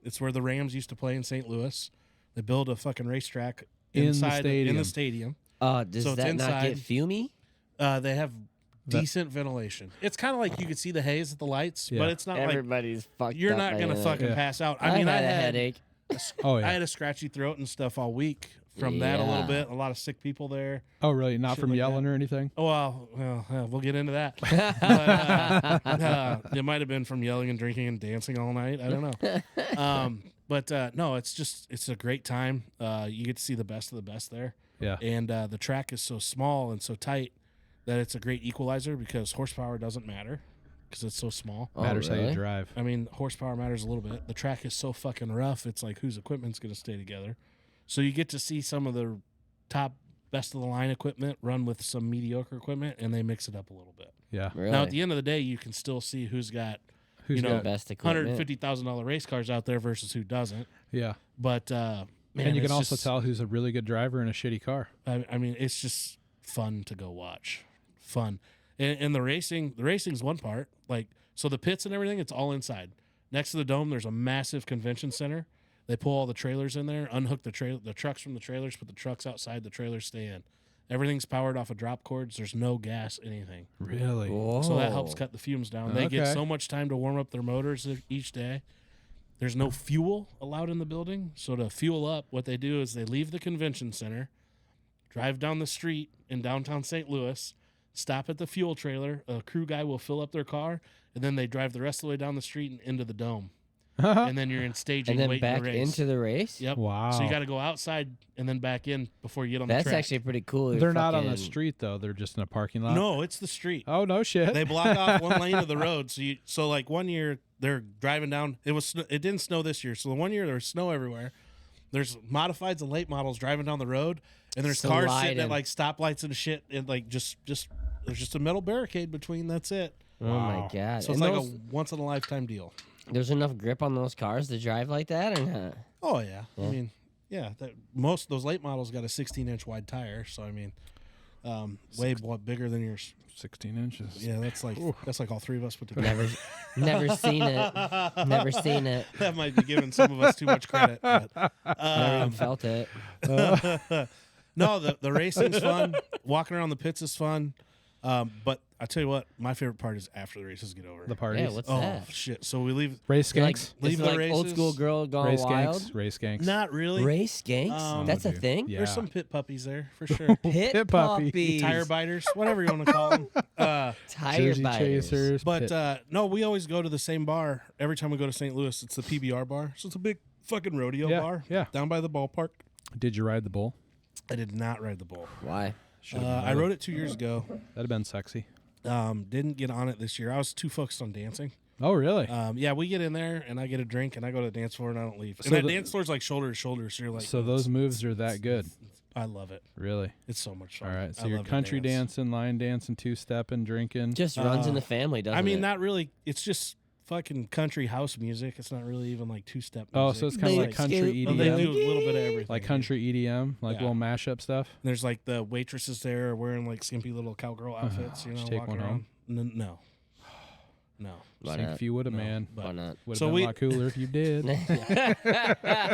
it's where the Rams used to play in St. Louis. They build a fucking racetrack In the inside in the stadium. stadium. Does So it's that not get inside. fumey? They have decent ventilation. It's kind of like you could see the haze at the lights, Yeah. but it's not like Everybody's fucked you're up not by gonna that. fucking Yeah. pass out. I mean, had I a had headache. Oh, yeah. I had a scratchy throat and stuff all week from that a little Yeah. bit. A lot of sick people there. Oh, really? Not Shit from like yelling or anything? Oh, well, we'll get into that. But, it might have been from yelling and drinking and dancing all night. I don't know. But no, it's a great time. You get to see the best of the best there. Yeah. And the track is so small and so tight that it's a great equalizer because horsepower doesn't matter because it's so small. Oh, Matters how really? you drive. I mean, horsepower matters a little bit. The track is so fucking rough. It's like whose equipment's going to stay together. So you get to see some of the top best of the line equipment run with some mediocre equipment, and they mix it up a little bit. Yeah. Really? Now at the end of the day, you can still see who's got Who's you know, got? Best equipment. $150,000 race cars out there versus who doesn't. Yeah. But man, And you can it's also just- tell who's a really good driver in a shitty car. I mean, it's just fun to go watch. Fun. And the racing's one part. Like, so the pits and everything, it's all inside. Next to the dome, there's a massive convention center. They pull all the trailers in there, unhook the trucks from the trailers, put the trucks outside, the trailers stay in. Everything's powered off of drop cords. There's no gas, anything. Really? Whoa. So that helps cut the fumes down. They get Okay. so much time to warm up their motors each day. There's no fuel allowed in the building. So to fuel up, what they do is they leave the convention center, drive down the street in downtown St. Louis, stop at the fuel trailer. A crew guy will fill up their car, and then they drive the rest of the way down the street and into the dome. And then you're in staging, and then waiting back to race. into the race. Yep. Wow. So you got to go outside and then back in before you get on That's the track. actually pretty cool. You're They're not on the fucking- street though. They're just in a parking lot. No, it's the street. Oh no shit. They block off one lane of the road. So like one year they're driving down. It didn't snow this year. So the one year there was snow everywhere. There's modifieds and late models driving down the road, and there's cars sitting Sliding. at like stoplights and shit, and like just there's just a metal barricade between. That's it. Oh my Wow. god! So And it's like those- a once in a lifetime deal. there's enough grip on those cars to drive like that, or not? Oh yeah. I mean, yeah. Most of those late models got a 16-inch wide tire. So I mean, way bigger than yours. 16 inches. Yeah, that's like all three of us put together. Never seen it. Never seen it. That might be giving some of us too much credit. But, Never even felt it. no, the racing's fun. Walking around the pits is fun. But I tell you what, my favorite part is after the races get over. The parties. Yeah, what's oh that? shit! So we leave. Race Like, skanks. Leave it's the like old races. school girl gone Race wild. skanks. Race skanks. Not really. Race skanks? That's a dude. thing. Yeah. There's some pit puppies there for sure. Pit, Pit puppy. puppies. Tire biters, whatever you want to call them. Tire Jersey biters. chasers. But pit- no, we always go to the same bar every time we go to St. Louis. It's the PBR bar, so it's a big fucking rodeo Yeah, bar. yeah. Down by the ballpark. did you ride the bull? I did not ride the bull. Why? I rode it 2 years ago. That'd have been sexy. Didn't get on it this year. I was too focused on dancing. Oh really? Yeah, we get in there and I get a drink and I go to the dance floor and I don't leave. So And that the- dance floor's like shoulder to shoulder, so you're like, so those moves are that good. I love it. Really? It's so much fun. All right. So I you're love to country dance. dancing, line dancing, two-stepping, drinking. Just runs in the family, doesn't it? I mean, not really. It's just fucking country house music. It's not really even like two-step music. Oh, so it's kind of They like country skate- Well, they do EDM, a little bit of everything. like country EDM, like Yeah. little mashup stuff. There's like the waitresses there wearing like skimpy little cowgirl outfits, you know, Did you take walking one around. No. Why Think not? if you would have, man, Why not? would have So been we- a lot cooler if you did.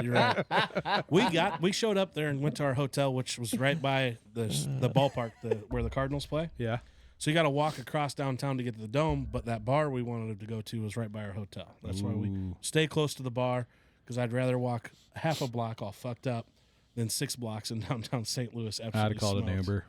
You're right. We showed up there and went to our hotel, which was right by the ballpark, where the Cardinals play. Yeah. So you got to walk across downtown to get to the dome, but that bar we wanted to go to was right by our hotel. That's why we Ooh. stay close to the bar because I'd rather walk half a block all fucked up than 6 blocks in downtown St. Louis. Absolutely I'd have called smoked. an Uber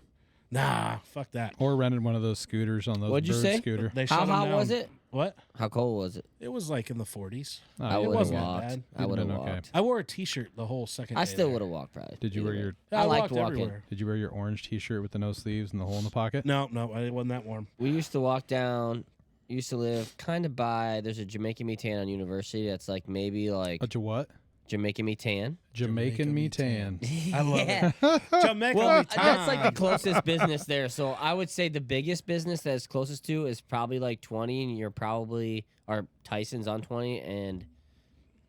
Nah, fuck that. or rented one of those scooters on those What'd you bird say? scooter. They How shut 'em hot down. was it? What? How cold was it? It was like in the 40s. Oh, I it would have wasn't that walked. bad. I would have been okay. walked. I wore a T-shirt the whole second I day still there. would have walked probably. Did you wear Either your way. I I liked walked walking. everywhere. Did you wear your orange T-shirt with the no sleeves and the hole in the pocket? No, it wasn't that warm. We used to walk down. Used to live kind of by. There's a Jamaican me tan on University. That's like maybe like A what? Jamaican me tan. Jamaican me tan. I love Yeah. it. Jamaica Well, me that's like the time. closest business there. So I would say the biggest business that's closest to is probably like 20, and you're probably or Tyson's on 20, and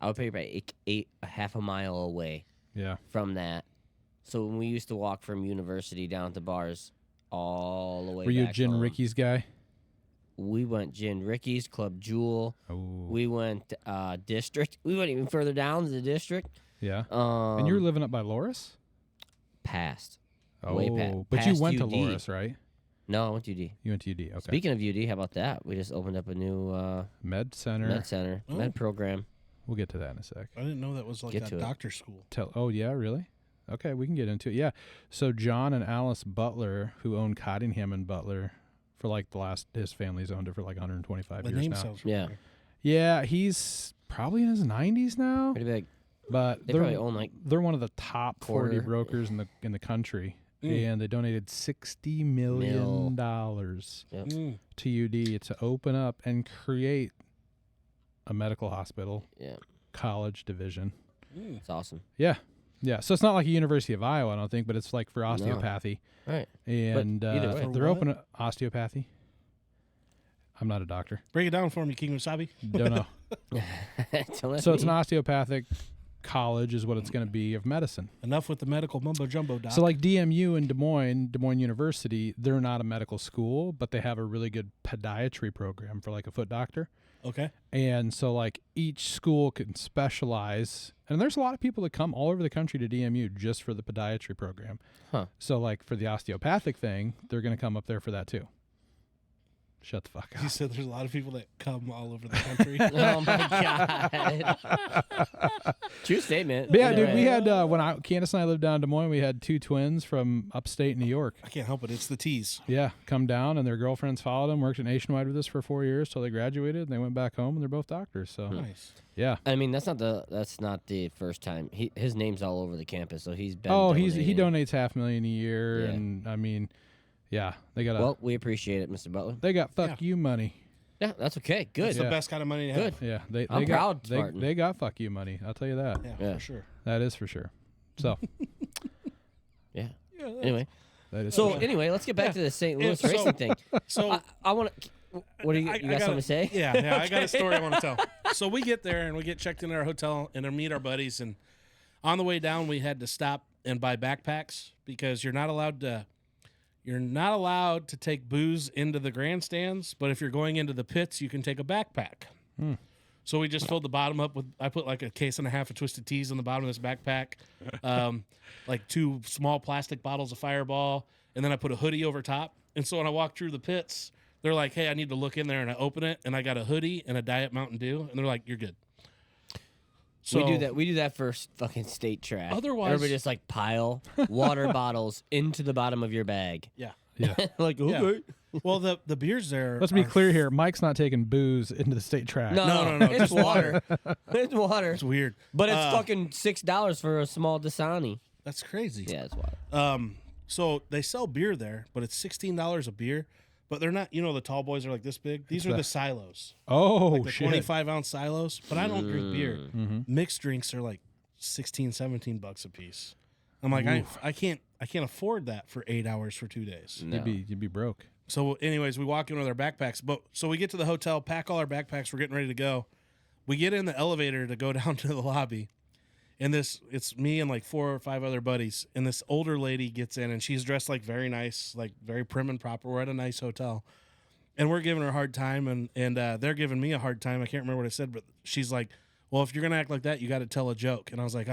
I would pay about eight a half a mile away Yeah. from that. So when we used to walk from University down to bars all the way. Were you a back Gin home. Ricky's guy? We went Gin Ricky's, Club Jewel. Oh. We went District. We went even further down to the District. Yeah. And you were Um, living up by Loris? past. Oh, way but you past went to UD. Loris, right? No, I went to UD. You went to UD. Okay. Speaking of UD, how about that? We just opened up a new Med Center. med center, Oh. med program. We'll get to that in a sec. I didn't know that was like Get a to it. doctor school. Oh, yeah, really? Okay, we can get into it. Yeah. So John and Alice Butler, who own Cottingham and Butler for like his family's owned it for like 125 The years name now. sounds Yeah. familiar. Yeah, he's probably in his 90s now, Pretty big. but They probably own like they're one of the top 40 quarter. brokers in the country, Mm. and they donated $60 million Yep. Mm. to UD to open up and create a medical hospital, Yeah, college division. Mm. it's awesome. Yeah. Yeah. So it's not like a University of Iowa, I don't think, but it's like for osteopathy. Right. And either way. they're For open osteopathy. I'm not a doctor. Break it down for me, King Wasabi. Don't know. Don't ask So it's an me. osteopathic college is what it's going to be of medicine. Enough with the medical mumbo jumbo, doc. So like DMU in Des Moines University, they're not a medical school, but they have a really good podiatry program for like a foot doctor. okay. And so like each school can specialize, and there's a lot of people that come all over the country to DMU just for the podiatry program. Huh. So like for the osteopathic thing, they're going to come up there for that too. Shut the fuck You up. said there's a lot of people that come all over the country. Oh my god. True statement. But yeah, Either dude, we way. had Candace and I lived down in Des Moines. We had 2 twins from upstate New York. I can't help it. It's the tease. Yeah, come down, and their girlfriends followed them. Worked at Nationwide with us for 4 years till they graduated, and they went back home, and they're both doctors. So Nice. yeah. I mean, that's not the first time. His name's all over the campus, so he's been. Oh, he donating. donates $500,000 a year, Yeah. and I mean, yeah, they got Well, we appreciate it, Mr. Butler. they got fuck Yeah. you money. Yeah, that's okay. Good. It's Yeah. the best kind of money to have. Good. Yeah, they I'm got, proud, Spartan. they got fuck you money. I'll tell you that. Yeah, Yeah. for sure. That is for sure. So Yeah. Yeah. Anyway, that is. so for sure. anyway, let's get back to the St. Yeah, Louis so- racing thing. So I want to. What do you? I You got got something to say? Yeah, I got a story I want to tell. So we get there and we get checked into our hotel and meet our buddies. And on the way down, we had to stop and buy backpacks because you're not allowed to take booze into the grandstands. But if you're going into the pits, you can take a backpack. So we just filled the bottom up with. I put like a case and a half of Twisted Teas on the bottom of this backpack, like 2 small plastic bottles of Fireball, and then I put a hoodie over top. And so when I walk through the pits, they're like, "Hey, I need to look in there," and I open it, and I got a hoodie and a Diet Mountain Dew, and they're like, "You're good." So we do that. We do that for fucking state track. Otherwise- everybody just like pile water bottles into the bottom of your bag. Yeah. yeah. Like okay. Well, the beers there. Let's be are- clear here. Mike's not taking booze into the state track. No, no, It's just water. It's water. It's weird, But it's fucking $6 for a small Dasani. that's crazy. Yeah, it's water. So they sell beer there, but it's $16 a beer. But they're not. The tall boys are like this big. These are the silos, Oh like the shit. 25-ounce silos. But I don't drink beer. Mm-hmm. Mixed drinks are like $16-17 a piece. I'm like, I can't afford that for 8 hours for 2 days. No. You'd be broke. So, anyways, we walk in with our backpacks. But so we get to the hotel, pack all our backpacks. We're getting ready to go. We get in the elevator to go down to the lobby, and it's me and like 4 or 5 other buddies. And this older lady gets in, and she's dressed like very nice, like very prim and proper. We're at a nice hotel, and we're giving her a hard time, and they're giving me a hard time. I can't remember what I said, but she's like, "Well, if you're gonna act like that, you got to tell a joke." And I was like,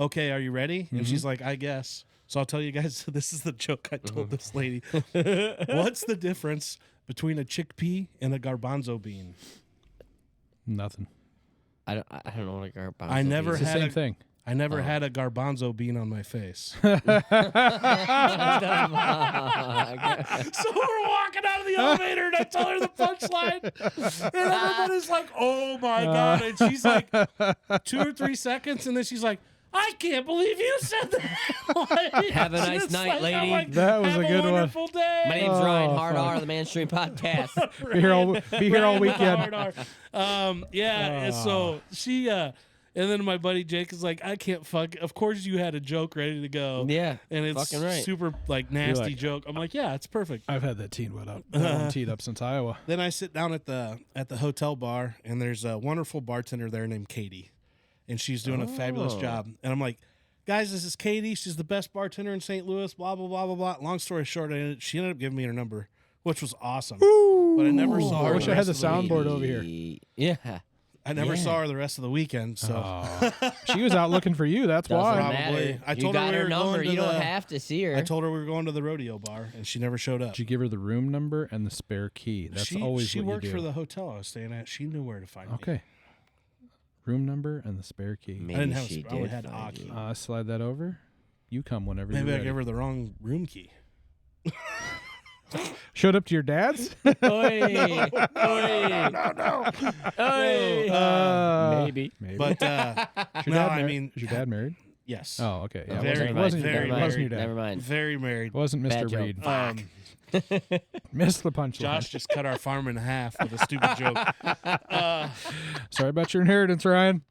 okay, are you ready? And she's like, I guess. So I'll tell you guys, this is the joke I told this lady. What's the difference between a chickpea and a garbanzo bean? Nothing. I don't know what a garbanzo I never It's the had same a- thing. I never had a garbanzo bean on my face. beans. So we're walking out of the elevator, and I tell her the punchline, and everybody's like, "Oh my god!" And she's like, 2 or 3 seconds, and then she's like, "I can't believe you said that." Like, Have a nice just night, I'm lady. like, That was "Have a good one." wonderful day. My name's Ryan Oh, Hard fuck. R of the Mainstream Podcast. Be here all Ryan with the weekend. hard R. Yeah. And so she, and then my buddy Jake is like, "I can't fuck." Of course, you had a joke ready to go. Yeah, And it's fucking right. super like nasty like- joke. I'm like, "Yeah, it's perfect." I've had that one teed up since Iowa. Then I sit down at the hotel bar, and there's a wonderful bartender there named Katie, and she's doing a fabulous job. And I'm like, "Guys, this is Katie. She's the best bartender in St. Louis." Blah blah blah blah blah. Long story short, she ended up giving me her number, which was awesome. But I never saw her. I wish the I had rest the of week. soundboard over here. Yeah. I never Yeah. saw her the rest of the weekend. So Oh. She was out looking for you. That's Doesn't why. Probably. matter. I You told her got we her were number. going to You don't the- have to see her. I told her we were going to the rodeo bar, and she never showed up. Did you give her the room number and the spare key? That's she always she what worked you do. for the hotel I was staying at. She knew where to find me. Okay. Room number and the spare key. Maybe I didn't have a she sp- I only did had find Aki. you. Slide that over. You come whenever Maybe you're I ready. gave her the wrong room key. Showed up to your dad's? Oi. No. Maybe. Maybe. But Is your no, dad I mar- mean, is your dad married? yes, Oh, okay. Yeah, Very, it wasn't, very, it wasn't your dad. Never mind. very It married. wasn't Bad Mr. joke. Reed. Missed the punchline. Josh just cut our farm in half with a stupid joke. Sorry about your inheritance, Ryan.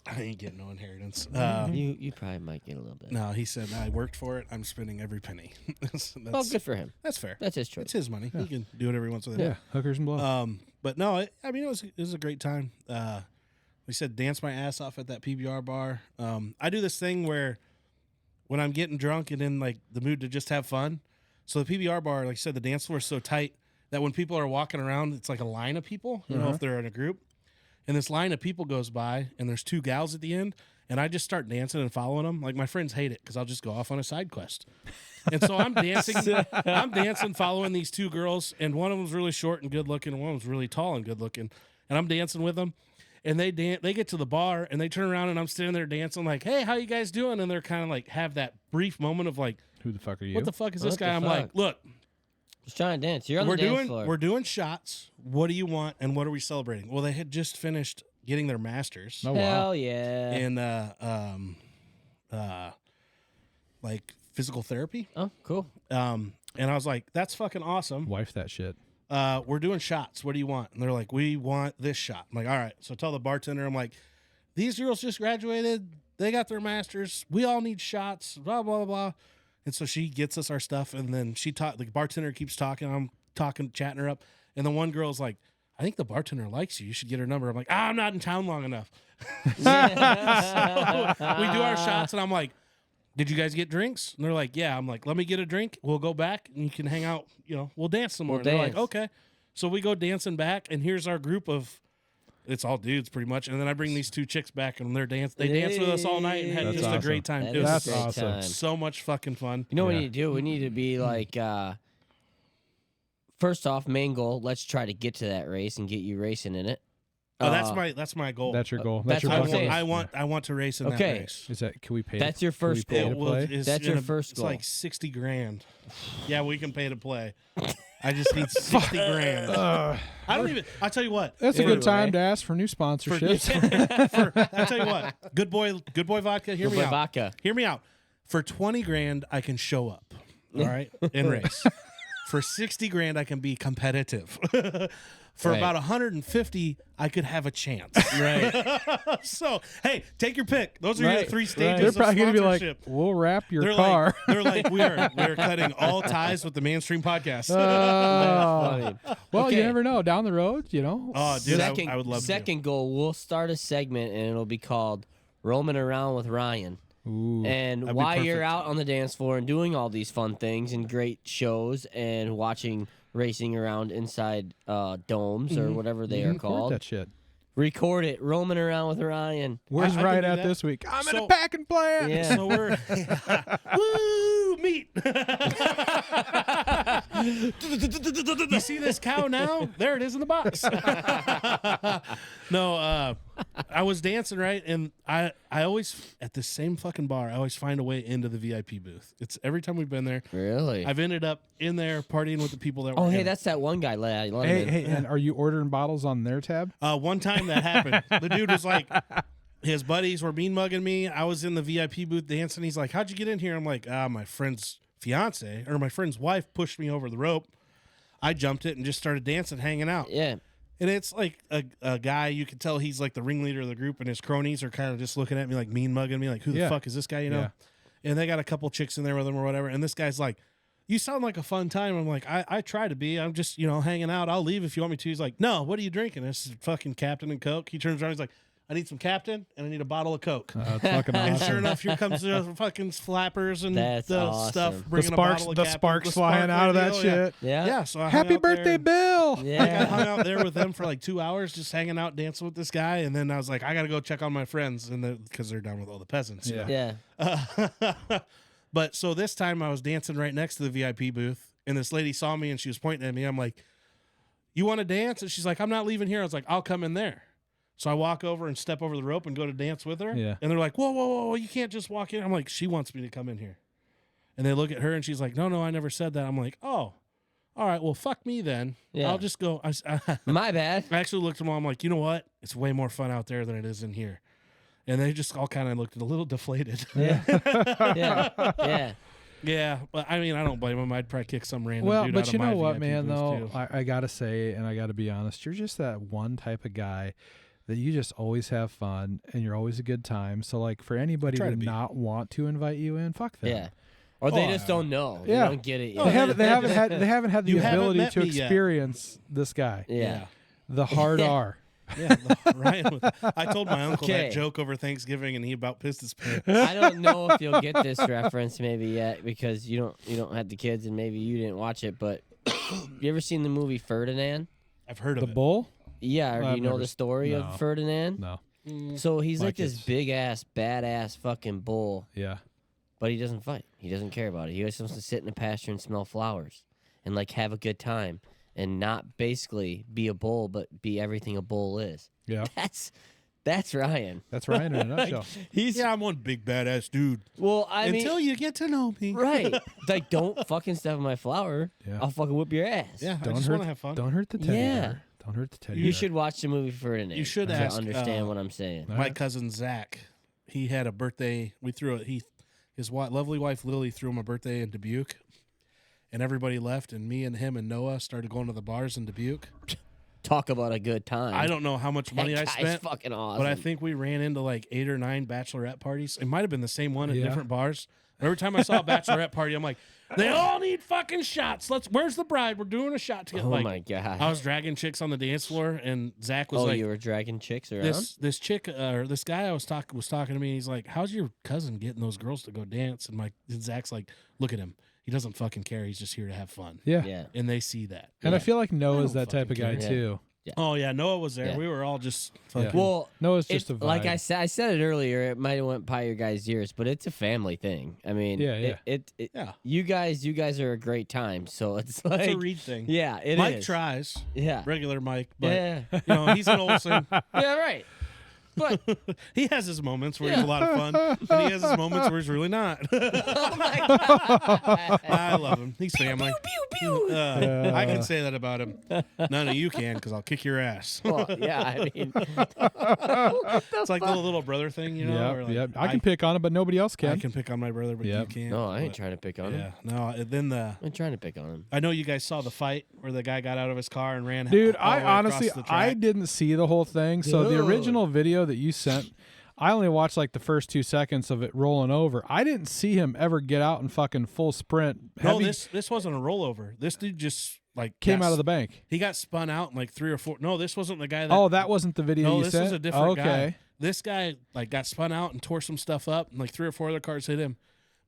I ain't getting no inheritance. You probably might get a little bit. No, he said I worked for it. I'm spending every penny. that's, Well, good for him. that's fair. That's his choice. It's his money. He can do whatever he wants with it. Yeah, hookers and blow. But no, I mean, it was a great time. We said dance my ass off at that PBR bar. I do this thing where when I'm getting drunk and in like the mood to just have fun. So the PBR bar, like I said, the dance floor is so tight that when people are walking around, it's like a line of people, you know, if they're in a group. And this line of people goes by and there's 2 gals at the end. And I just start dancing and following them. Like my friends hate it because I'll just go off on a side quest. And so I'm dancing, following these 2 girls. And one of them's really short and good looking. And one of them's really tall and good looking. And I'm dancing with them. And they get to the bar and they turn around and I'm standing there dancing like, "Hey, how you guys doing?" And they're kind of like have that brief moment of like, Who the fuck are you? "What the fuck is this What the guy?" I'm like, fuck? "Look, Just trying to dance. You're on we're the dance doing floor. we're doing shots. What do you want and what are we celebrating?" Well, they had just finished getting their masters. Oh, wow. Hell yeah. In like physical therapy. Oh, cool. And I was like, "That's fucking awesome. Wife that shit. We're doing shots. What do you want?" And they're like, "We want this shot." I'm like, "All right." So I tell the bartender, I'm like, "These girls just graduated. They got their masters. We all need shots, blah, blah, blah." And so she gets us our stuff. And then the bartender keeps talking. I'm talking, chatting her up. And the one girl's like, "I think the bartender likes you. You should get her number." I'm like, "I'm not in town long enough." So we do our shots, and I'm like, "Did you guys get drinks?" And they're like, "Yeah." I'm like, "Let me get a drink. We'll go back, and you can hang out. You know, we'll dance some more." We'll And they're like, dance. "Okay." So we go dancing back, and here's our group of. It's all dudes, pretty much. And then I bring these 2 chicks back, and they danced with us all night and had That's just awesome. a great time. That It is was a great awesome. time. so much fucking fun. You know what Yeah. we need to do? We need to be like, first off, main goal, let's try to get to that race and get you racing in it. Oh, that's my goal. That's your goal. that's your what I'm bucket saying. list. I want to race in Okay. that race. Is that? Can we pay? That's your can we first pay goal. to Well, play? it's That's your gonna- first It's goal. like $60,000. Yeah, we can pay to play. I just need $60,000. I don't even. I'll tell you what. That's a Anyway. good time to ask for new sponsorships. I'll tell you what. Good boy vodka. Hear Good me boy out. vodka. Hear me out. For $20,000, I can show up. All right, and race. For $60,000, I can be competitive. For Right. about 150, I could have a chance. Right. So, hey, take your pick. Those are your Right, 3 right. stages They're of probably going to be like, sponsorship. "We'll wrap your They're car." like, they're like, we're cutting all ties with the Mainstream Podcast. Funny. Well, you Okay. never know. Down the road, you know. Oh, dude, second, I would love second goal, we'll start a segment and it'll be called Roaming Around with Ryan. Ooh. And That'd be while you're perfect. out on the dance floor and doing all these fun things and great shows and watching racing around inside domes or whatever they are Record called, that shit. record it, Roaming Around with Ryan. Where's I can Ryan do at that. this week? I'm in So- a packing plant. Yeah. So we're woo meat. You see this cow now? There it is in the box. No, I was dancing, right? And I always, at the same fucking bar, I always find a way into the VIP booth. It's every time we've been there. Really? I've ended up in there partying with the people that were Oh, hey, in it. that's that one guy. Hey, and are you ordering bottles on their tab? One time that happened. The dude was like, his buddies were mean mugging me. I was in the VIP booth dancing. He's like, how'd you get in here? I'm like, my friend's fiance or my friend's wife pushed me over the rope. I jumped it and just started dancing, hanging out. Yeah. And it's like a guy, you can tell he's like the ringleader of the group, and his cronies are kind of just looking at me like mean mugging me, like, who the fuck is this guy, you know? Yeah. And they got a couple chicks in there with him or whatever. And this guy's like, you sound like a fun time. I'm like, I try to be. I'm just, hanging out. I'll leave if you want me to. He's like, no, what are you drinking? This is fucking Captain and Coke. He turns around, he's like, I need some Captain, and I need a bottle of Coke. That's fucking And awesome. sure enough, here comes the fucking flappers and That's the awesome. stuff. The Bringing sparks, a bottle of the Captain, sparks the flying spark out of that radio, shit. Yeah. Yeah, so I hung Happy out there. birthday, Bill! I Yeah. hung out there with them for like 2 hours, just hanging out, dancing with this guy, and then I was like, I got to go check on my friends, and because they're down with all the peasants. you Yeah. know? Yeah. But so this time I was dancing right next to the VIP booth, and this lady saw me and she was pointing at me. I'm like, you want to dance? And she's like, I'm not leaving here. I was like, I'll come in there. So I walk over and step over the rope and go to dance with her. Yeah. And they're like, whoa, whoa, whoa, you can't just walk in. I'm like, she wants me to come in here. And they look at her and she's like, no, I never said that. I'm like, oh, all right, well, fuck me then. Yeah. I'll just go. My bad. I actually looked at them all. I'm like, you know what? It's way more fun out there than it is in here. And they just all kind of looked a little deflated. Yeah. Yeah. Yeah, but I mean, I don't blame them. I'd probably kick some random Well, dude but out of you my know what, VIP man, booth, though? too. I got to say, and I got to be honest, you're just that one type of guy that you just always have fun and you're always a good time. So, like, for anybody try to to be. not want to invite you in, fuck them. Yeah. Or they Oh, just don't know. yeah. They don't get it yet. They haven't had the You haven't ability met to me yet. experience this guy. Yeah. The hard R. Yeah, Ryan. I told my uncle Okay. that joke over Thanksgiving, and he about pissed his pants. I don't know if you'll get this reference maybe yet because you don't have the kids and maybe you didn't watch it, but you ever seen the movie Ferdinand? I've heard The of it. bull? Yeah, or do I've you know never the s- story no. of Ferdinand? No. So he's My like this kids. big ass, badass fucking bull, Yeah. but he doesn't fight. He doesn't care about it. He just wants to sit in the pasture and smell flowers and like have a good time and not basically be a bull, but be everything a bull is. Yeah. That's Ryan. That's Ryan in a nutshell. He's Yeah, I'm one big badass dude. well, I Until mean, you get to know me. right? Like, don't fucking step on my flower. Yeah. I'll fucking whip your ass. Yeah, I Don't just hurt, want to have fun. Don't hurt the teddy Yeah. bear. Don't hurt the teddy You bear. should watch the movie Ferdinand. You should to ask, understand what I'm saying. All My right. cousin Zach, he had a birthday. We threw it. His lovely wife Lily threw him a birthday in Dubuque, and everybody left. And me and him and Noah started going to the bars in Dubuque. Talk about a good time. I don't know how much money I That guy's spent, fucking awesome. but I think we ran into like 8 or 9 bachelorette parties. It might have been the same one at Yeah. different bars. Every time I saw a bachelorette party, I'm like, they all need fucking shots. Where's the bride? We're doing a shot together. Oh like, my god. I was dragging chicks on the dance floor, and Zach was oh, like, you were dragging chicks around. this chick or this guy I was talking to me. He's like, "How's your cousin getting those girls to go dance?" And Zach's like, "Look at him. He doesn't fucking care. He's just here to have fun." Yeah. Yeah. And they see that. And I Yeah. feel like Noah's don't that type of guy, fucking care. too. Oh yeah, Noah was there. Yeah. We were all just fucking. Well, Noah's just a vibe. like I said it earlier. It might have went by your guys' ears, but it's a family thing. I mean, Yeah, It, Yeah. You guys are a great time. So it's like, It's a Reed thing. yeah, it is. Mike tries. Yeah. Regular Mike, but Yeah. he's an Olsen. Yeah. Right. But He has his moments where he's a lot of fun, and he has his moments where he's really not. oh my god. I love him. He's family. Pew pew. I can say that about him. None of you can, because I'll kick your ass. Well, yeah. I mean, It's like the little brother thing, you know? Yeah, or like, yeah. I can pick on him, but nobody else I can. can pick on my brother, but Yep. you can't. no, I ain't But, trying to pick on him. Yeah, no. Then I ain't trying to pick on him. I know you guys saw the fight where the guy got out of his car and ran. Dude, all the I way honestly, across the I track. didn't see the whole thing. So the Dude. original video that you sent, I only watched like the first 2 seconds of it rolling over. I didn't see him ever get out and fucking full sprint. No, Heavy- this wasn't a rollover. This dude just like came got out of the bank. He got spun out in like 3 or 4. No, this wasn't the guy that. Oh, that wasn't the video no, you this sent? was a different okay. guy. This guy like got spun out and tore some stuff up, and like 3 or 4 other cars hit him.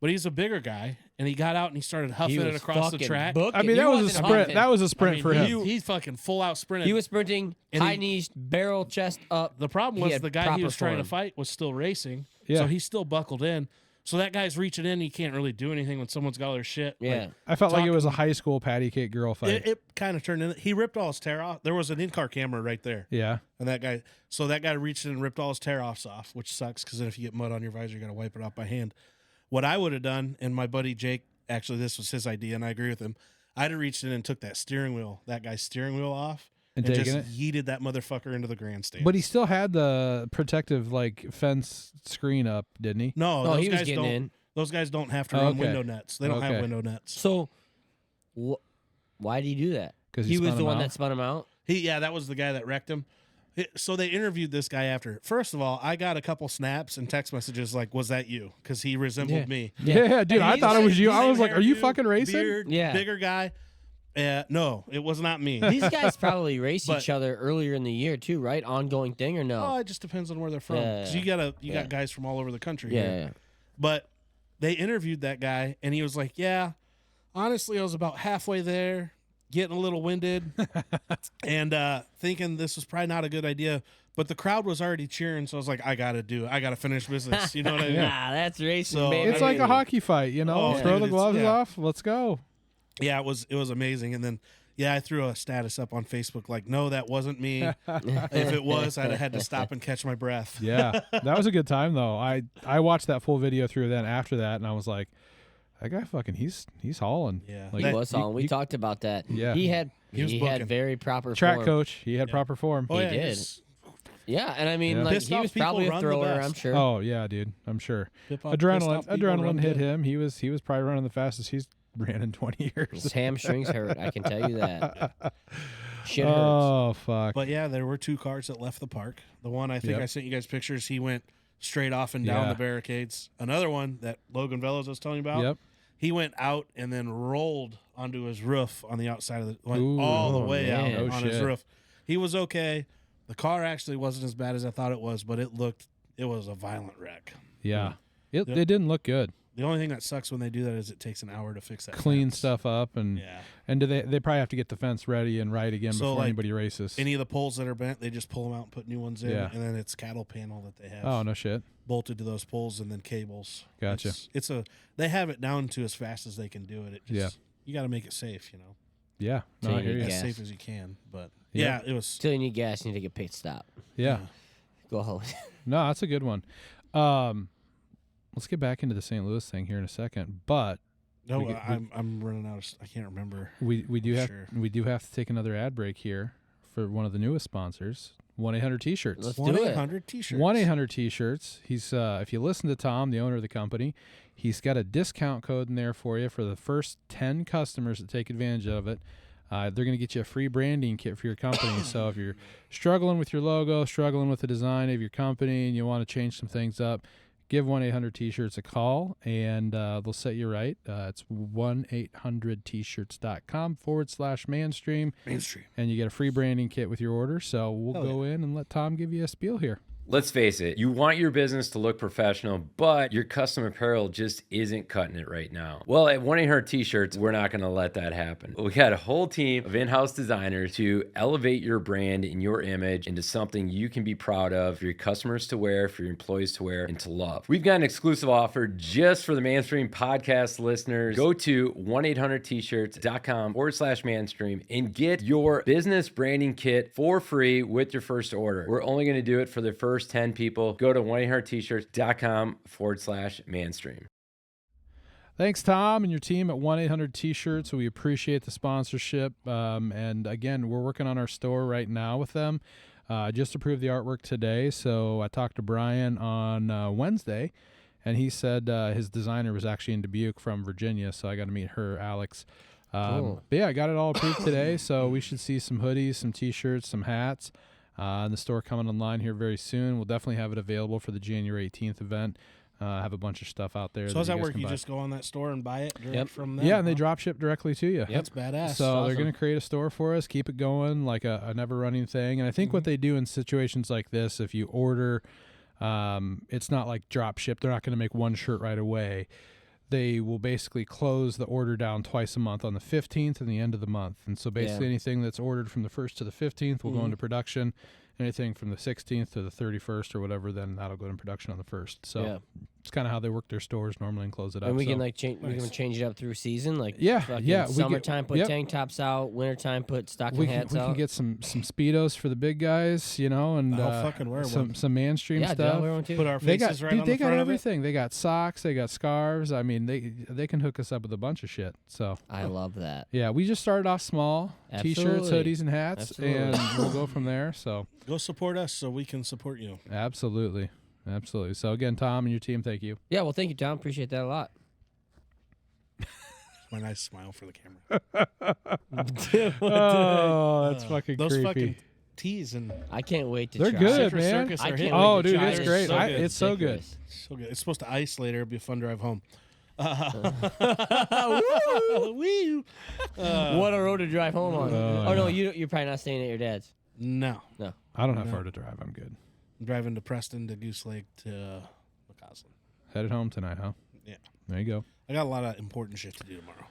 But he's a bigger guy, and he got out and he started huffing He it was across the fucking track. booking. I mean, He that was a wasn't sprint. huffing. That was a I sprint mean, for him. He fucking full out sprinted. He was sprinting, And high he- knees, barrel chest up. The problem He was had the guy he proper was trying to form. fight was still racing, Yeah. so he still buckled in. So that guy's reaching in. He can't really do anything when someone's got all their shit. Yeah. Like, I felt like it was a talking- high school patty cake girl fight. it kind of turned in. He ripped all his tear off. There was an in-car camera right there. Yeah. And that guy reached in and ripped all his tear-offs off, which sucks because then if you get mud on your visor, you got to wipe it off by hand. What I would have done, and my buddy Jake, actually this was his idea, and I agree with him, I'd have reached in and took that guy's steering wheel off, And and taken just it? yeeted that motherfucker into the grandstand. But he still had the protective like fence screen up, didn't he? No, Oh, those he was guys getting don't. in. Those guys don't have to Oh, run okay. window nets. They don't have Okay. window nets. So, why did he do that? 'Cause he he was spun the him one out? that spun him out. That was the guy that wrecked him. So they interviewed this guy after. First of all, I got a couple snaps and text messages like, "Was that you?" Because he resembled Yeah. me. Yeah, dude. I He's thought it was you. he's I was same like, are you hairdo, fucking racing? Beard, Yeah. bigger guy. No, it was not me. These guys probably raced But- each other earlier in the year too, right? Ongoing thing or no? Oh, it just depends on where they're from. Yeah, 'Cause yeah. you got guys from all over the country. yeah, here. yeah. But they interviewed that guy, and he was like, "Yeah, honestly, I was about halfway there, getting a little winded, and thinking this was probably not a good idea. But the crowd was already cheering, so I was like, I got to finish business. You know what I mean? Nah, that's racing, So, baby. It's like a hockey fight, you know. Oh, Throw dude, the gloves yeah. off. Let's go. Yeah, it was amazing. And then I threw a status up on Facebook like, no, that wasn't me. If it was, I'd have had to stop and catch my breath. Yeah, that was a good time though. I watched that full video through then after that, and I was like, that guy fucking he's hauling. Yeah. He That- was on. We talked about that. Yeah. he had He was he booking. had very proper Track form. coach. He had proper form. Oh, He yeah, did. he's- Yeah, and I mean, Yeah. like Pissed he off was people probably a run the thrower. best. I'm sure. Oh yeah, dude. I'm sure. Pissed off people Adrenaline run hit good. him. He was probably running the fastest he's ran in 20 years. His hamstrings hurt. I can tell you that. Shit hurts. Oh fuck. But yeah, there were two cars that left the park. The one I think Yep. I sent you guys pictures. He went straight off and down Yeah. the barricades. Another one that Logan Velos was telling you about. Yep. He went out and then rolled onto his roof on the outside of the went Ooh, all the oh, way man. out Oh, on his shit. roof. He was okay. The car actually wasn't as bad as I thought it was, but it was a violent wreck. Yeah. It Yep. it didn't look good. The only thing that sucks when they do that is it takes an hour to fix that. Clean fence. stuff up and do they probably have to get the fence ready and right again So, before like, anybody races. Any of the poles that are bent, they just pull them out and put new ones in, Yeah. and then it's cattle panel that they have. Oh no shit. Bolted to those poles and then cables. Gotcha. They have it down to as fast as they can do it. You got to make it safe, Yeah. So No, I you hear need you. as gas. safe as you can. But Yeah. yeah, it was. Still, you need gas. You need to take a pit stop. Yeah. Go ahead. No, that's a good one. Let's get back into the St. Louis thing here in a second, but No, we get- we- I'm running out. I can't remember. we do have Sure. we do have to take another ad break here for one of the newest sponsors, 1-800 T-shirts. Let's do 1-800 T-shirts. 1-800 T-shirts. He's if you listen to Tom, the owner of the company, he's got a discount code in there for you for the first 10 customers that take advantage of it. They're going to get you a free branding kit for your company. So if you're struggling with your logo, struggling with the design of your company, and you want to change some things up, give 1-800 T-shirts a call, and they'll set you right. It's 1-800T-shirts.com/Manstream, Mainstream. and you get a free branding kit with your order. So we'll Hell go in and let Tom give you a spiel here. Let's face it, you want your business to look professional, but your custom apparel just isn't cutting it right now. Well, at 1-800 T-Shirts, we're not going to let that happen. We got a whole team of in-house designers to elevate your brand and your image into something you can be proud of for your customers to wear, for your employees to wear, and to love. We've got an exclusive offer just for the Manstream podcast listeners. Go to 1-800T-shirts.com/Manstream and get your business branding kit for free with your first order. We're only going to do it for the first 10 people. Go to 1-800T-shirts.com/Manstream. Thanks, Tom, and your team at 1-800 T-Shirts. We appreciate the sponsorship. And again, we're working on our store right now with them. Just approved the artwork today. So I talked to Brian on Wednesday, and he said his designer was actually in Dubuque from Virginia. So I got to meet her, Alex. Cool. But yeah, I got it all approved today. So we should see some hoodies, some T-shirts, some hats. In the store coming online here very soon. We'll definitely have it available for the January 18th event. Have a bunch of stuff out there. So how's that you guys work? can You buy. just go on that store and buy it direct Yep. from them? Yeah, and they huh? drop ship directly to you. That's badass. So they're awesome. going to create a store for us, keep it going like a never running thing. And I think what they do in situations like this, if you order, it's not like drop ship. They're not going to make one shirt right away. They will basically close the order down twice a month on the 15th and the end of the month. And so basically anything that's ordered from the 1st to the 15th will go into production. Anything from the 16th to the 31st or whatever, then that'll go in production on the 1st. So It's kind of how they work their stores normally and close it up. And we so. can like change. We can change it up through season. Like Yeah, fucking yeah, we get- Summertime, put yep. tank tops out. Wintertime, put stocking we hats can out. get some speedos for the big guys, you know, and I'll fucking wear one. some mainstream yeah, dude, I'll stuff. wear one too. Put our They faces got right dude, on they the got front everything. They got socks, they got scarves. I mean, they can hook us up with a bunch of shit. So I love that. yeah, we just started off small, t-shirts, Absolutely. hoodies, and hats, Absolutely. and we'll go from there. So of it. Go support us so we can support you. absolutely. So again, Tom and your team, thank you. Yeah, well, thank you, Tom. Appreciate that a lot. My nice smile for the camera. Oh, that's fucking Those creepy. fucking teas and I can't wait to They're try. good, Citrus man. Circus I are can't hitting. wait Oh, to dude, try it's it. great. So good. It's so good. Ridiculous. So good. It's supposed to ice later. It'll be a fun drive home. Woo! What a road to drive home on. Oh no, you're probably not staying at your dad's. No. I don't have far to drive. I'm good. I'm driving to Preston, to Goose Lake, to McCausland. Headed home tonight, huh? Yeah. There you go. I got a lot of important shit to do tomorrow.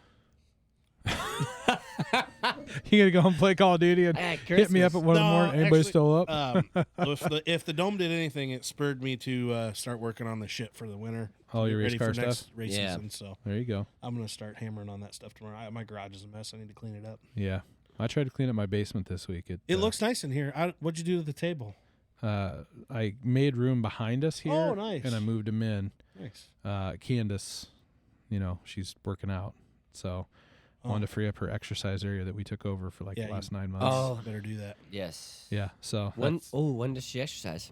You gonna go home and play Call of Duty and At hit me up at Christmas. 1 in the morning? Anybody actually, still up? if the dome did anything, it spurred me to start working on the shit for the winter. All your Ready race car for next stuff? race Yeah. season. So There you go. I'm gonna start hammering on that stuff tomorrow. My garage is a mess. I need to clean it up. Yeah. I tried to clean up my basement this week. It looks nice in here. What'd you do to the table? I made room behind us here. Oh, nice. And I moved him in. Nice. Candace, she's working out. So I wanted to free up her exercise area that we took over for like Yeah, the last 9 months. Oh. Better do that. Yes. Yeah. So When that's- when does she exercise?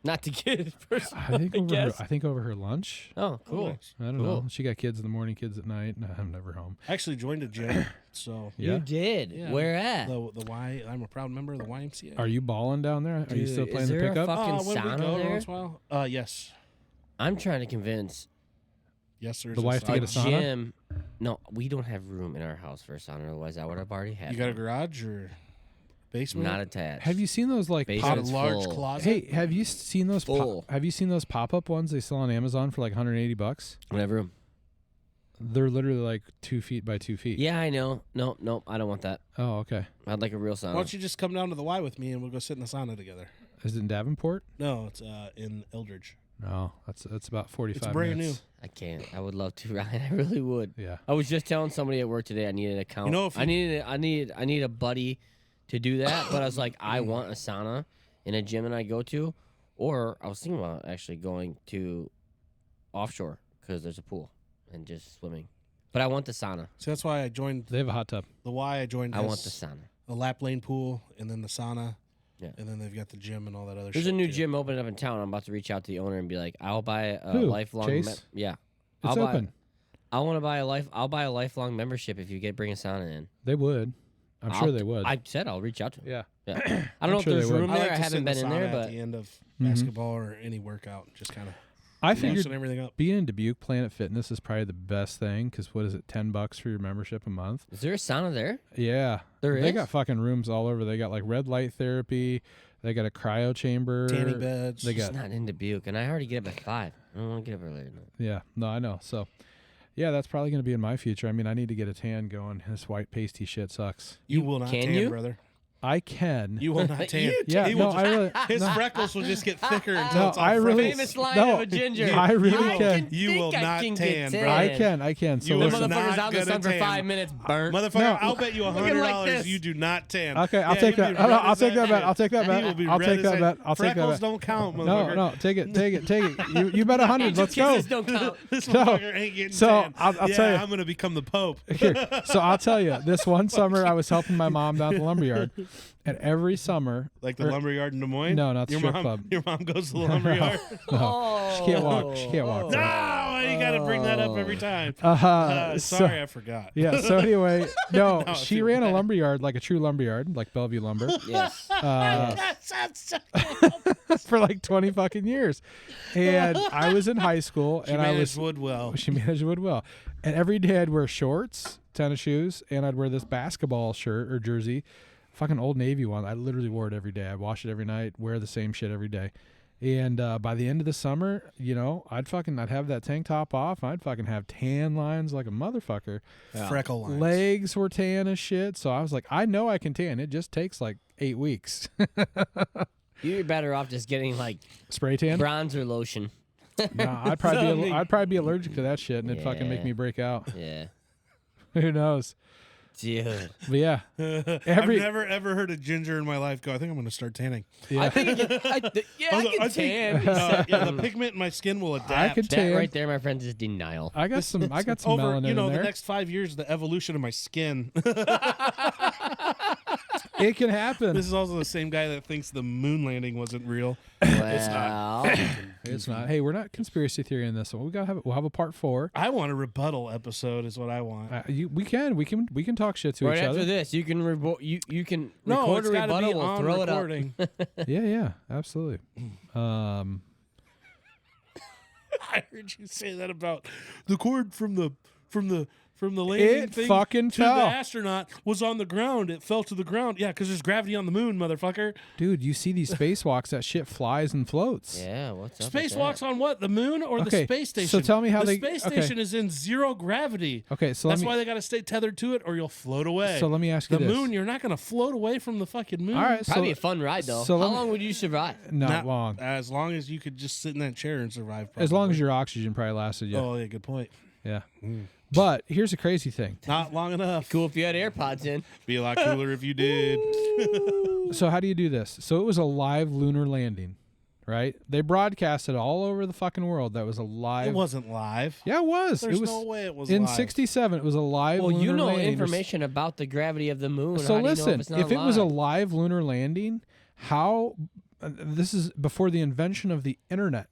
Not to get personal, I think over her lunch. Oh, cool. nice. I don't Cool. know. She got kids in the morning, kids at night. No, I'm never home. I actually joined a gym. So Yeah. You did. Yeah. Where at? the Y. I'm a proud member of the YMCA. Are you balling down there? Are you still Dude, playing is the there a pickup? fucking when we sauna go every there? once in a while. Yes. I'm trying to convince Yes, there's The wife to a get a sauna? gym. No, we don't have room in our house for a sauna. Otherwise, I would have already had. You got a one. garage or basement? Not attached. Have you seen those like Basement. pop? Got a It's large full. closet. Hey, have you seen those? Full. Have you seen those pop-up ones they sell on Amazon for like $180? We have room. They're literally like 2 feet by 2 feet. Yeah, I know. Nope. I don't want that. Oh, okay. I'd like a real sauna. Why don't you just come down to the Y with me and we'll go sit in the sauna together? Is it in Davenport? No, it's in Eldridge. No, that's about 45 brand minutes. I can't. I would love to, Ryan. I really would. Yeah. I was just telling somebody at work today I needed an account. You know, if I you- need a buddy to do that, but I was like, I want a sauna in a gym that I go to, or I was thinking about actually going to offshore because there's a pool and just swimming. But I want the sauna. So that's why I joined They have a hot tub. the Y. I joined. I want has the sauna. a lap lane pool and then the sauna. Yeah. And then they've got the gym and all that other. There's shit a new too. gym opening up in town. I'm about to reach out to the owner and be like, I'll buy a Who? lifelong. Chase? Yeah. It's I'll buy- open. I want to buy I'll buy a lifelong membership if you bring a sauna in. They would. I'm sure they would. I said I'll reach out to him. yeah. Yeah. I don't know sure if they there's would. room I there. like I to haven't sit been in the there, sauna but at the end of Mhm. basketball or any workout, just kind of I figured mixing everything up. being in Dubuque Planet Fitness is probably the best thing because what is it, $10 for your membership a month? is there a sauna there? Yeah. There They is? got fucking rooms all over. They got like red light therapy. They got a cryo chamber. Tanning beds. They It's got not in Dubuque, and I already get up at 5. I don't want to get up earlier than that. Yeah, no, I know. So, yeah, that's probably going to be in my future. I mean, I need to get a tan going. This white pasty shit sucks. You will not Can tan, you? brother. I can. You will not tan. yeah, He no, will I really. His no, freckles will just get thicker until No, it's all I really- freckles. Famous line No, of a ginger. I really can. You think will I not can tan, get bro. I can. So You The will listen. not motherfucker's out in the gonna sun for tan. 5 minutes, burnt. Motherfucker, No. I'll bet you Looking like $100 this. you do not tan. Okay, I'll Yeah, take you'll that. be red I'll as take that bet. shit. I'll take that bet. He will be I'll red take as that that. bet. I'll take that Freckles bet. don't count, No, motherfucker. no, take it. You bet 100. Let's go. Kisses don't count. This No. motherfucker ain't getting So, tan. I'll yeah, tell you. I'm gonna become the Pope. Here, so I'll tell you. This one summer, I was helping my mom down at the lumberyard, and every summer, Like the lumberyard in Des Moines. No, not the your strip mom, club. Your mom goes to the lumberyard. Oh. she can't walk. She can't walk. No, you got to bring that up every time. So- Sorry, I forgot. Yeah. So anyway, no, I she feel ran a bad. lumberyard like a true lumberyard, like Bellevue Lumber, Yes. for like 20 fucking years. And I was in high school, She and I managed was wood well. she managed wood well. And every day I'd wear shorts, tennis shoes, and I'd wear this basketball shirt or jersey, fucking Old Navy one. I literally wore it every day. I'd wash it every night, wear the same shit every day. And by the end of the summer, I'd have that tank top off. I'd fucking have tan lines like a motherfucker. Freckle lines. Legs were tan as shit. So I was like, I know I can tan. It just takes like 8 weeks. You're better off just getting like Spray tan? bronzer lotion. No, I'd probably be allergic to that shit, and it'd fucking make Yeah. me break out. Yeah. Who knows? Dude. But yeah, I've never ever heard a ginger in my life go, I think I'm going to start tanning. yeah. I think I can tan. Yeah, the pigment in my skin will adapt. I could That tan. right there, my friend, is denial. I got some Over, melanin you know, in the there. next 5 years, the evolution of my skin. It can happen. This is also the same guy that thinks the moon landing wasn't real. Well, It's not. Hey, we're not conspiracy theory in this one. We'll have a part 4. I want a rebuttal episode is what I want. We can talk shit to right each after other. this, you can you can No, record it's a got to rebuttal. be We'll on throw recording. Yeah, absolutely. I heard you say that about the cord from the landing It thing fucking to fell. the astronaut was on the ground. It fell to the ground. Yeah, because there's gravity on the moon, motherfucker. Dude, you see these spacewalks? That shit flies and floats. Yeah, what's up? with Spacewalks that? on what? The moon or Okay, the space station? so tell me how the they- space okay. station is in zero gravity. Okay, so That's let me why they got to stay tethered to it, or you'll float away. so let me ask you the this. moon, you're not going to float away from the fucking moon. All right, Probably a so fun ride though. so How let me- long would you survive? not long. As long as you could just sit in that chair and survive. Probably. As long as your oxygen probably lasted you. Oh, yeah, good point. Yeah. But here's the crazy thing. Not long enough. Cool if you had AirPods in. Be a lot cooler if you did. So how do you do this? So it was a live lunar landing, right? They broadcasted all over the fucking world. That was a live. It wasn't live. Yeah, it was. There's it was no way it was in live. '67. It was a live. Well, you lunar know landing. information about the gravity of the moon. So How do you know listen, if, it's not if it was a live? live lunar landing, how? This is before the invention of the internet.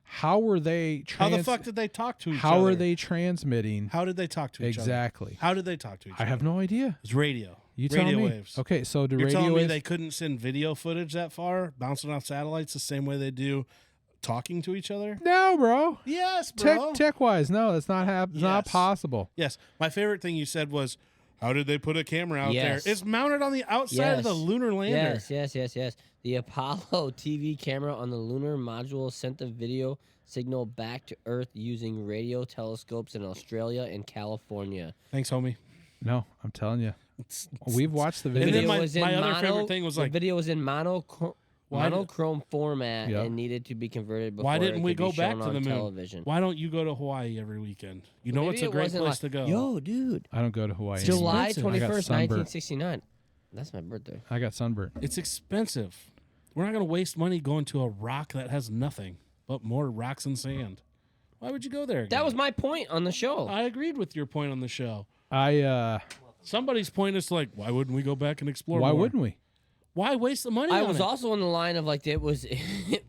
How were they? How the fuck did they talk to each other? How are they transmitting? How did they talk to each other? Exactly. How did they talk to each other? I have no idea. It's radio. You tell radio me. waves. Okay, so do You're radio telling me waves? they couldn't send video footage that far, bouncing off satellites the same way they do talking to each other? No, bro. Yes, bro. Tech wise, no, that's not it's not Yes. possible. Yes. My favorite thing you said was, how did they put a camera out Yes. there? It's mounted on the outside of the Yes. lunar lander. Yes. The Apollo TV camera on the lunar module sent the video signal back to Earth using radio telescopes in Australia and California. Thanks, homie. No, I'm telling you. We've watched the And video. then Video my- was in my other mono, favorite thing was the like- video was in Why did- monochrome format Yeah. and needed to be converted before Why it didn't we could be go back shown to on the moon? television. Why don't you go to Hawaii every weekend? You know Maybe it's a it great wasn't place like, to go. Yo, dude. I don't go to Hawaii. July expensive. I got 21st, sunburnt. 1969. That's my birthday. I got sunburnt. It's expensive. We're not going to waste money going to a rock that has nothing but more rocks and sand. Why would you go there? That again? was my point on the show. I agreed with your point on the show. I Somebody's point is like, why wouldn't we go back and explore? why more? wouldn't we? Why waste the money? I on was it? also on the line of like it was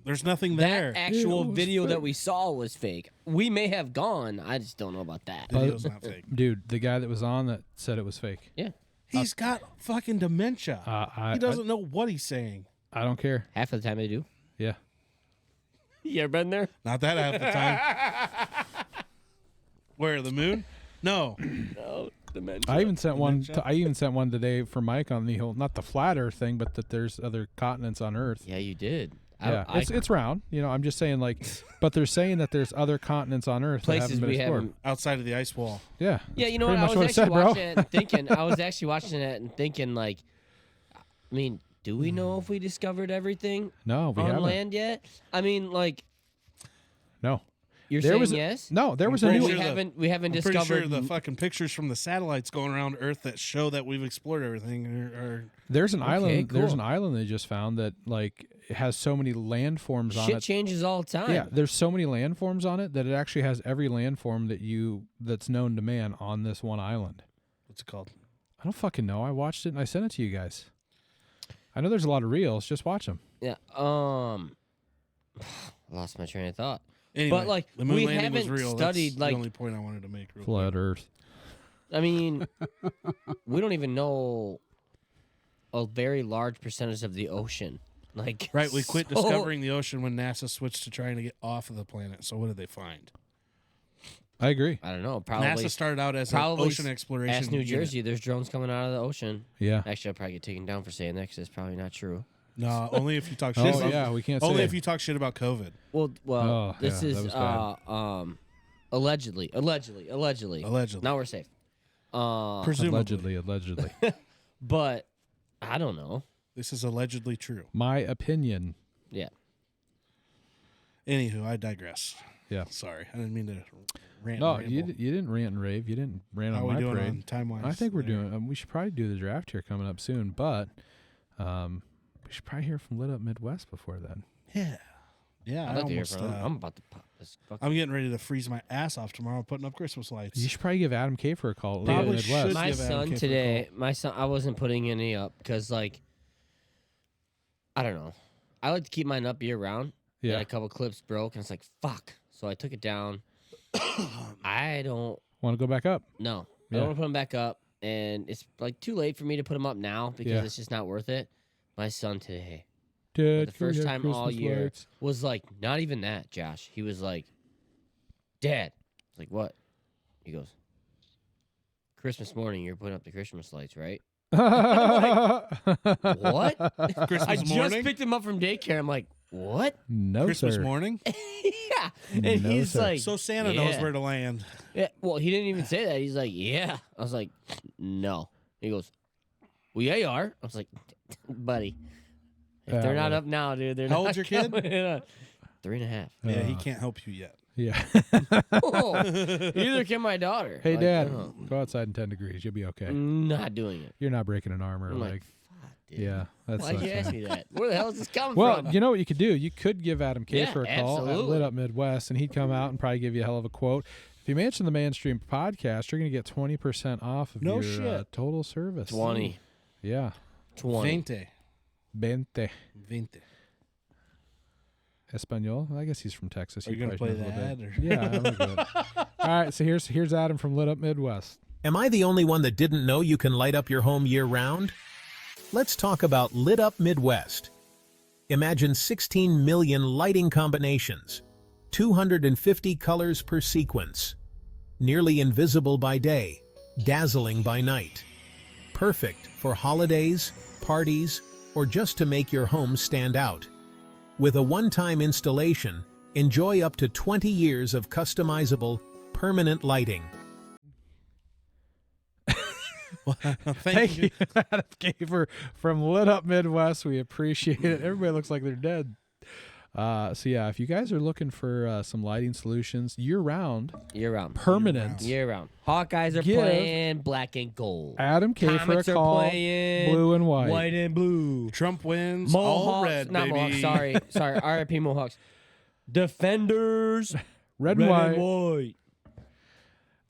There's nothing there. that actual It was video that fake. we saw was fake. We may have gone. I just don't know about that. The video's not fake. Dude, the guy that was on that said it was fake. Yeah, He's got fucking dementia. I he doesn't know what he's saying. I don't care. half of the time they do. Yeah. You ever been there? Not that half the time. Where the moon? No. No, dementia. I even sent one. Dementia? I even sent one today for Mike on the whole, not the flat Earth thing, but that there's other continents on Earth. Yeah, you did. Yeah, it's round. You know, I'm just saying like, but they're saying that there's other continents on Earth that places haven't been we explored. haven't. Outside of the ice wall. Yeah. Yeah, you know pretty what? I much was what I actually said, bro. watching it and thinking. I was actually watching it and thinking like, I mean, do we know if we discovered everything No, we on haven't. land yet? I mean, like, No. you're There saying was yes? No, there was a pretty new. we sure haven't. We haven't I'm pretty discovered. sure the fucking pictures from the satellites going around Earth that show that we've explored everything are There's an island. There's cool. an island they just found that like it has so many landforms on Shit it. changes all the time. Yeah, there's so many landforms on it that it actually has every landform that's known to man on this one island. what's it called? I don't fucking know. I watched it and I sent it to you guys. I know there's a lot of reels. Just watch them. Yeah. Lost my train of thought. Anyway, But, like, the moon we landing was haven't real. studied, That's like- the only point I wanted to make. Real quick. Flat Earth. I mean, we don't even know a very large percentage of the ocean. Like, Right, we quit so- discovering the ocean when NASA switched to trying to get off of the planet. So what did they find? I agree. I don't know. Probably. NASA started out as an probably ocean exploration. Ask New unit. Jersey. There's drones coming out of the ocean. Yeah. Actually, I'll probably get taken down for saying that because it's probably not true. No, only if you talk shit. Oh about, yeah, we can't say. Only it. if you talk shit about COVID. Well, Oh, this yeah, is that was bad. allegedly. Allegedly. Now we're safe. Presumably. Allegedly. But I don't know. This is allegedly true. My opinion. Yeah. Anywho, I digress. Yeah. Sorry, I didn't mean to rant. No, and you ramble. didn't rant and rave. You didn't rant How on are we my doing parade. on time-wise? I think we're there? doing. We should probably do the draft here coming up soon, but we should probably hear from Lit Up Midwest before then. Yeah. Yeah, I'd like to hear from him. I'm about to pop this fucking. I'm getting ready to freeze my ass off tomorrow putting up Christmas lights. You should probably give Adam Kafer a call. At Lit Up Probably Midwest. should. My give Adam son K for a today, I wasn't putting any up because, like, I don't know. I like to keep mine up year round. Yeah. And a couple clips broke, and it's like, fuck. So I took it down. I don't Want to go back up? know. I Yeah. don't want to put them back up, and it's, like, too late for me to put them up now because Yeah. it's just not worth it. My son today, Dad, the can we first have time all Christmas year, lights? was like, not even that, Josh. He was like, Dad. I was like, what? He goes, Christmas morning, you're putting up the Christmas lights, right? What? Christmas I just morning? picked him up from daycare. I'm like, what? No, Christmas sir. morning? Yeah. And No, he's sir. like, So Santa knows yeah. where to land. Yeah. Well, he didn't even say that. He's like, yeah. I was like, no. He goes, well, yeah, you are. I was like, buddy, if they're not well. up now, dude, they're How not old's your kid? coming up. 3.5. Yeah, he can't help you yet. Yeah. Oh, neither can my daughter. Hey, Like, Dad, oh, go outside in 10 degrees. You'll be okay. not doing it. You're not breaking an arm or a I'm leg. like, fuck, dude. Yeah, that's Why'd you ask me that? Where the hell is this coming Well, from? you know what you could do? You could give Adam Yeah, Kafer a call at absolutely. Lit Up Midwest, and he'd come out and probably give you a hell of a quote. If you mention the Mainstream podcast, you're going to get 20% off of No your shit. total service. 20. Yeah. 20. 20. 20. Espanol? I guess he's from Texas. Are He you going to probably play knows a little that? bit. Yeah, we're good. All right, so here's Adam from Lit Up Midwest. Am I the only one that didn't know you can light up your home year-round? Let's talk about Lit Up Midwest. Imagine 16 million lighting combinations, 250 colors per sequence, nearly invisible by day, dazzling by night. Perfect for holidays, parties, or just to make your home stand out. With a one-time installation, enjoy up to 20 years of customizable, permanent lighting. Thank you. Adam Kafer from Lit Up Midwest. We appreciate it. Everybody looks like they're dead. So yeah, if you guys are looking for some lighting solutions year-round, Year round. permanent, Year round. Hawkeyes are Give playing black and gold. Adam Kafer Comets a are call, playing blue and white. White and blue. Trump wins. All Mohawks. red, Not baby. Mohawks. Sorry. RIP Mohawks. Defenders. red and white. white.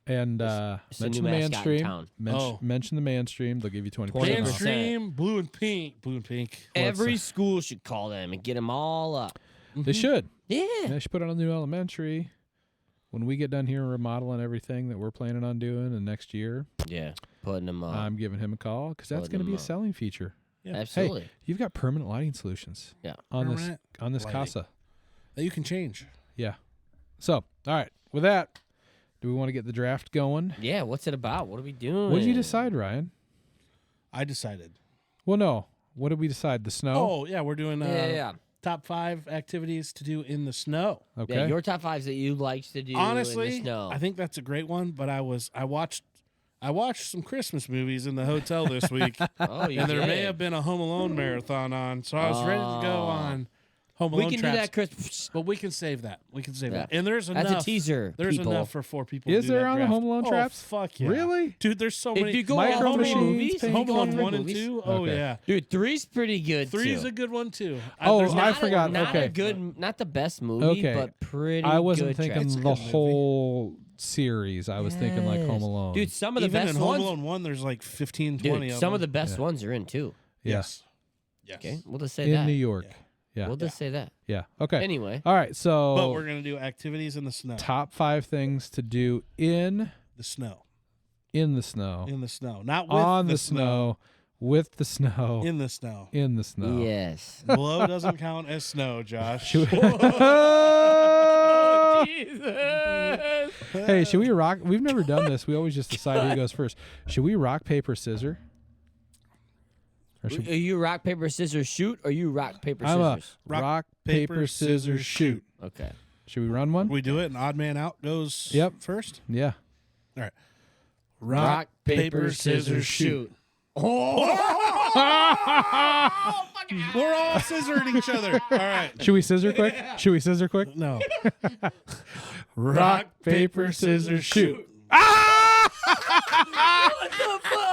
And It's the mention new the mascot in Mainstream. town. Mention the Mainstream. They'll give you 20% 20%. off. Mainstream, blue and pink. Blue and pink. Every school should call them and get them all up. They should. Yeah. They should put on a new elementary. When we get done here remodeling everything that we're planning on doing, and next year, Yeah. Putting them up. I'm giving him a call because that's Putting going to be them a up. selling feature. Yeah. Absolutely. Hey, you've got permanent lighting solutions Yeah. on Permanent this lighting. casa. That you can change. Yeah. So, all right. With that, do we want to get the draft going? Yeah. What's it about? What are we doing? What did you decide, Ryan? I decided. Well, no. What did we decide? The snow? Oh, yeah, we're doing Yeah. top 5 activities to do in the snow. Okay. Yeah. Your top 5s that you like to do in Honestly, the snow. I think that's a great one, but I watched some Christmas movies in the hotel this week. Oh, you And there may did. have been a Home Alone marathon on, so I was ready to go on Home Alone We can traps. do that, Chris. But we can save that. We can save Yeah. that. And there's enough. That's a teaser. There's people. enough for 4 people. Is to do there that on the draft. Home Alone Oh, traps? fuck yeah. Really? Dude, there's so If many. you go Micro all Home Alone machines, movies, pink Home you go all Alone three 1 and movies. 2. Oh, Okay. yeah. Dude, 3's pretty good 3 is too. a good one, too. Oh, There's I not- Not forgot. A, not Okay. a good, not the best movie, Okay. but pretty. I wasn't good thinking track. a the good movie. whole series. I was thinking like Home Yes. Alone. Dude, some of the Even best in Home ones. Alone 1, there's like 15, 20 Dude, of some them. of the best ones are in too. Yes. Yes. Okay, we'll just say in that. New York. Yeah. Yeah. We'll just say that. Yeah. Okay. Anyway, All right. So But we're going to do activities in the snow. top 5 things to do in The snow. the snow. In the snow. Not with On the the snow. With the snow. In the snow. In the snow. yes. Blow doesn't count as snow, Josh. Should we- Jesus. hey, should we rock? We've never done this. We always just decide who goes first. Should we rock, paper, scissors? Or should Are you rock paper scissors shoot or you rock paper I'm a scissors? rock, paper, scissors, shoot. Okay. Should we run one? We do it, and odd man out goes Yep. first. Yeah. All right. Rock paper scissors shoot. We're all scissoring each other. All right. Should we scissor quick? Should we scissor quick? No. Rock, paper, scissors, shoot. Ah!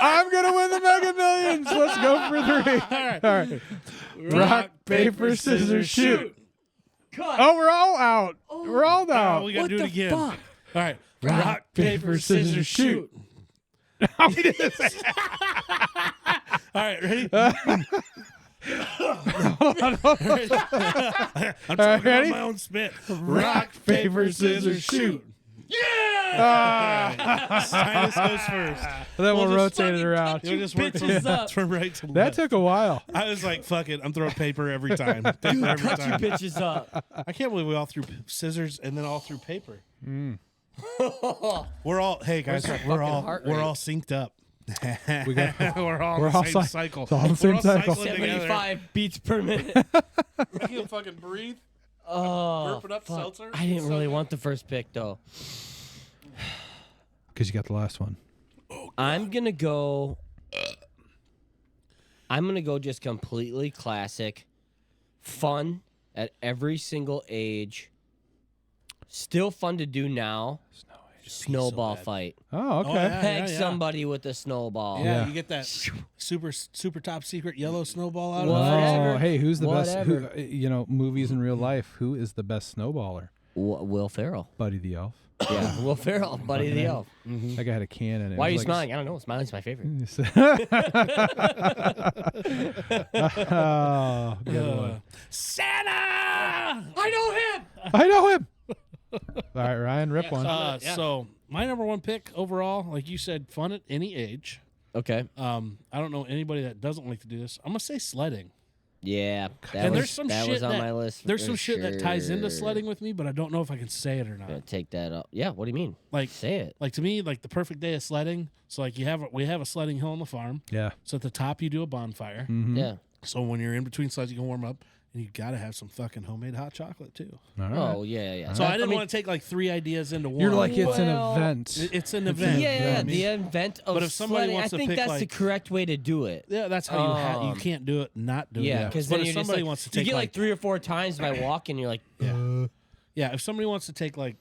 I'm gonna win the Mega Millions. Let's go for 3. All right. Rock, paper, scissors, shoot. Oh, we're all out. We're all out. Oh, we got to do it again. All right. Rock, paper, scissors, shoot. How we did this? All right. Ready? Hold on. I'm talking ready? about my own spit. Rock, paper, scissors, shoot. Sinus goes first. Then we'll just rotate it around. You'll just work from, from right to That left. took a while. I was like, fuck it. I'm throwing paper every time. Paper every Cut you time. bitches up. I can't believe we all threw scissors and then all threw paper. We're all, hey guys, Where's my we're fucking all heart we're rate? all synced up. We got we're all we're in the all same cy- cycle. it's all the same We're all cycle. cycling together. 75 beats per minute. I can fucking breathe. Oh, Burping up fuck. seltzer. I didn't So really good. want the first pick though. Because you got the last one. I'm gonna go just completely classic, fun at every single age, still fun to do now. Snowball bad. fight. Oh, okay. Oh, yeah. Peg somebody with a snowball. Yeah, Yeah. you get that super top secret yellow snowball out of Whatever. Oh, hey, who's the best? Whatever. Who, movies in real life. Who is the best snowballer? Will Ferrell. Buddy the Elf. Yeah, Will Ferrell, Buddy the Elf. That guy had a cannon. Why are you smiling? I don't know. Smiling's my favorite. Oh, good one. Santa. I know him. I know him. All right, Ryan, rip one. So my number one pick overall, like you said, fun at any age. Okay. I don't know anybody that doesn't like to do this. I'm gonna say sledding. Yeah, And there's some that shit was on that- my list. There's for some shit that ties into sure. sledding with me, but I don't know if I can say it or Gonna not. take that up. Yeah. What do you mean? Like, Say it. like to me, like the perfect day of sledding. So like we have a sledding hill on the farm. Yeah. So at the top you do a bonfire. Mhm. Yeah. So when you're in between sleds, you can warm up, and you gotta have some fucking homemade hot chocolate too. All right. Oh yeah. So I didn't mean, want to take like 3 ideas into one. You're like, it's an Well, event. It's an event. Yeah, you know what I mean? the event of But if somebody sledding, wants I to think pick, that's the like- correct way to do it. Yeah, that's how you can't do it, not do Yeah, it. because but then if you're just somebody like, wants to you take get like 3 or 4 times by walking, you're like, yeah, if somebody wants to take like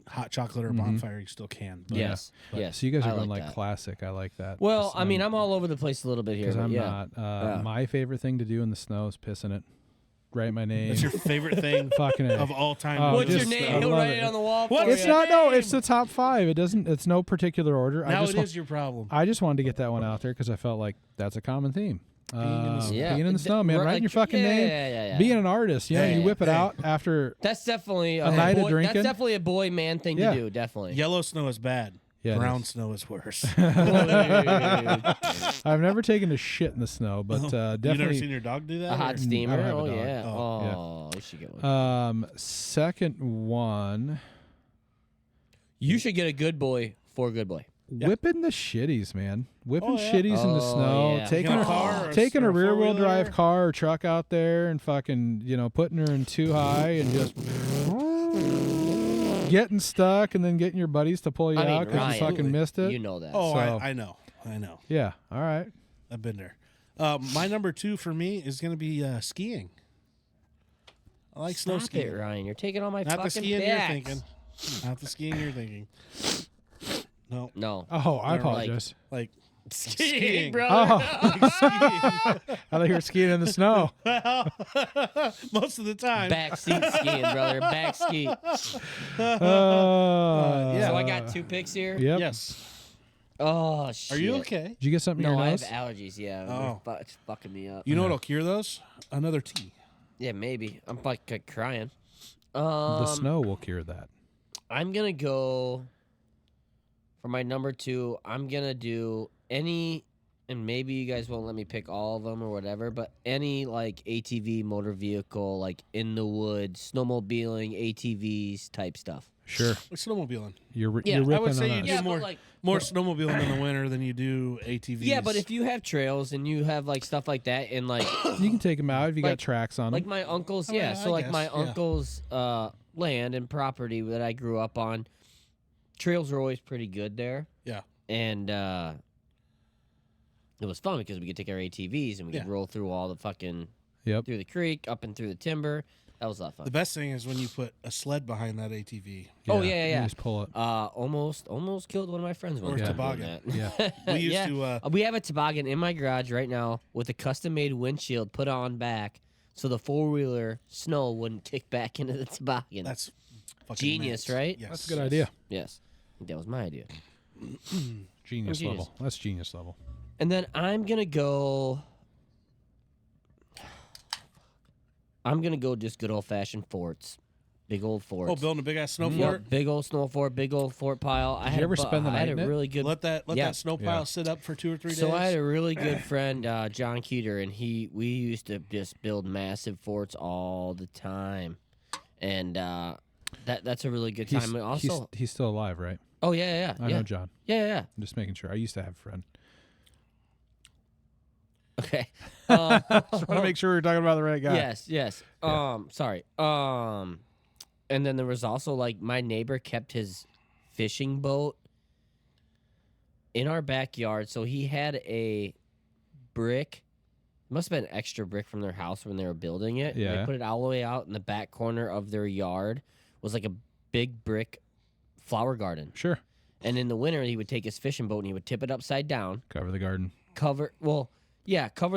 hot chocolate or a bonfire, you still can. But yes, yes. So you guys are I going like that. classic. I like that. Well, I mean, I'm all over the place a little bit here. because But I'm yeah. not. My favorite thing to do in the snow is pissing it. Write my name. That's your favorite thing Fucking A. of all time. Oh, What's your just- name? I He'll love write it. it on the wall. What's for It's you. not. No, it's the top 5. It doesn't. It's no particular order. Now I just it want, is your problem. I just wanted to get that one out there because I felt like that's a common theme. Yeah. Being in the snow, man. Right, Writing your fucking yeah, name. yeah. Being an artist. You know, Yeah, you yeah. whip it out after. That's definitely A night of boy, drinking? That's definitely a boy man thing Yeah. to do. Definitely. Yellow snow is bad. Yeah, it Brown is. snow is worse. I've never taken a shit in the snow, but You never definitely. seen your dog do that? A hot or- steamer. I don't have a Oh dog. yeah. Oh, Oh, you should get one. Second one, You should get a good boy for a good boy. whipping the shitties, man. Whipping Oh, yeah. shitties in the Oh, snow, yeah. taking You got her, a car or taking or a rear wheel four-wheeler? drive car or truck out there and fucking, putting her in too high and just getting stuck and then getting your buddies to pull you I mean, out because Ryan, you fucking missed it. You know that. Oh, So- I know. Yeah. All right. I've been there. My number 2 for me is going to be skiing. I like snow Stop skiing. it, Ryan. You're taking all my Not fucking the skiing picks. you're thinking. Not the skiing you're thinking. No, No. Oh, I They're like- apologize. like Skiing, bro. Oh, I thought you were skiing in the snow. most of the time. Backseat skiing, brother. Back ski. Yeah. So I got 2 picks here. Yep. Yes. Oh shit. Are you okay? Did you get something in No, your I have nose? allergies. Yeah. Oh. It's fucking me up. You know what'll cure those? Another tea. Yeah, maybe. I'm like crying. The snow will cure that. I'm gonna go for my number 2. I'm gonna do any, and maybe you guys won't let me pick all of them or whatever, but any like ATV motor vehicle, like in the woods, snowmobiling, ATVs type stuff. Sure. Like snowmobiling. You're Yeah, I ripping would say on you us. do Yeah, more but like more snowmobiling in the winter than you do ATVs. yeah, but if you have trails and you have like stuff like that, and like You can take them out if you Like- got tracks on like them. my uncle's, Oh, yeah. yeah, So I like guess, my yeah. uncle's land and property that I grew up on, trails were always pretty good there. Yeah. And it was fun because we could take our ATVs and we could roll through all the fucking Yep. through the creek, up and through the timber. That was a lot of fun. The best thing is when you put a sled behind that ATV. Oh, You yeah. just pull it. Almost killed one of my friends. Or one a time doing toboggan. that. Yeah. We used to. We have a toboggan in my garage right now with a custom-made windshield put on back, so the 4-wheeler snow wouldn't kick back into the toboggan. That's fucking Genius, immense. right? Yes. That's a good idea. Yes, I think that was my idea. Genius Genius. level. That's genius level. And then I'm gonna go just good old-fashioned forts, big old forts. Oh, building a big ass snow Yep, fort. big old snow fort, big old fort pile. I Did had you ever a bu- spend the I night had in a it? really good. Let that Yeah. snow pile Yeah. sit up for 2 or 3 days. So I had a really good friend, John Keeter, and we used to just build massive forts all the time, and that's a really good time. Also, He's still alive, right? oh yeah, I know John. yeah. I'm just making sure. I used to have a friend. Okay. Just want to make sure we're talking about the right guy. Yes. Sorry. And then there was also like my neighbor kept his fishing boat in our backyard, so he had a brick. Must have been an extra brick from their house when they were building it. Yeah. They put it all the way out in the back corner of their yard. Was like a big brick flower garden. Sure. And in the winter, he would take his fishing boat and he would tip it upside down, Cover the garden. cover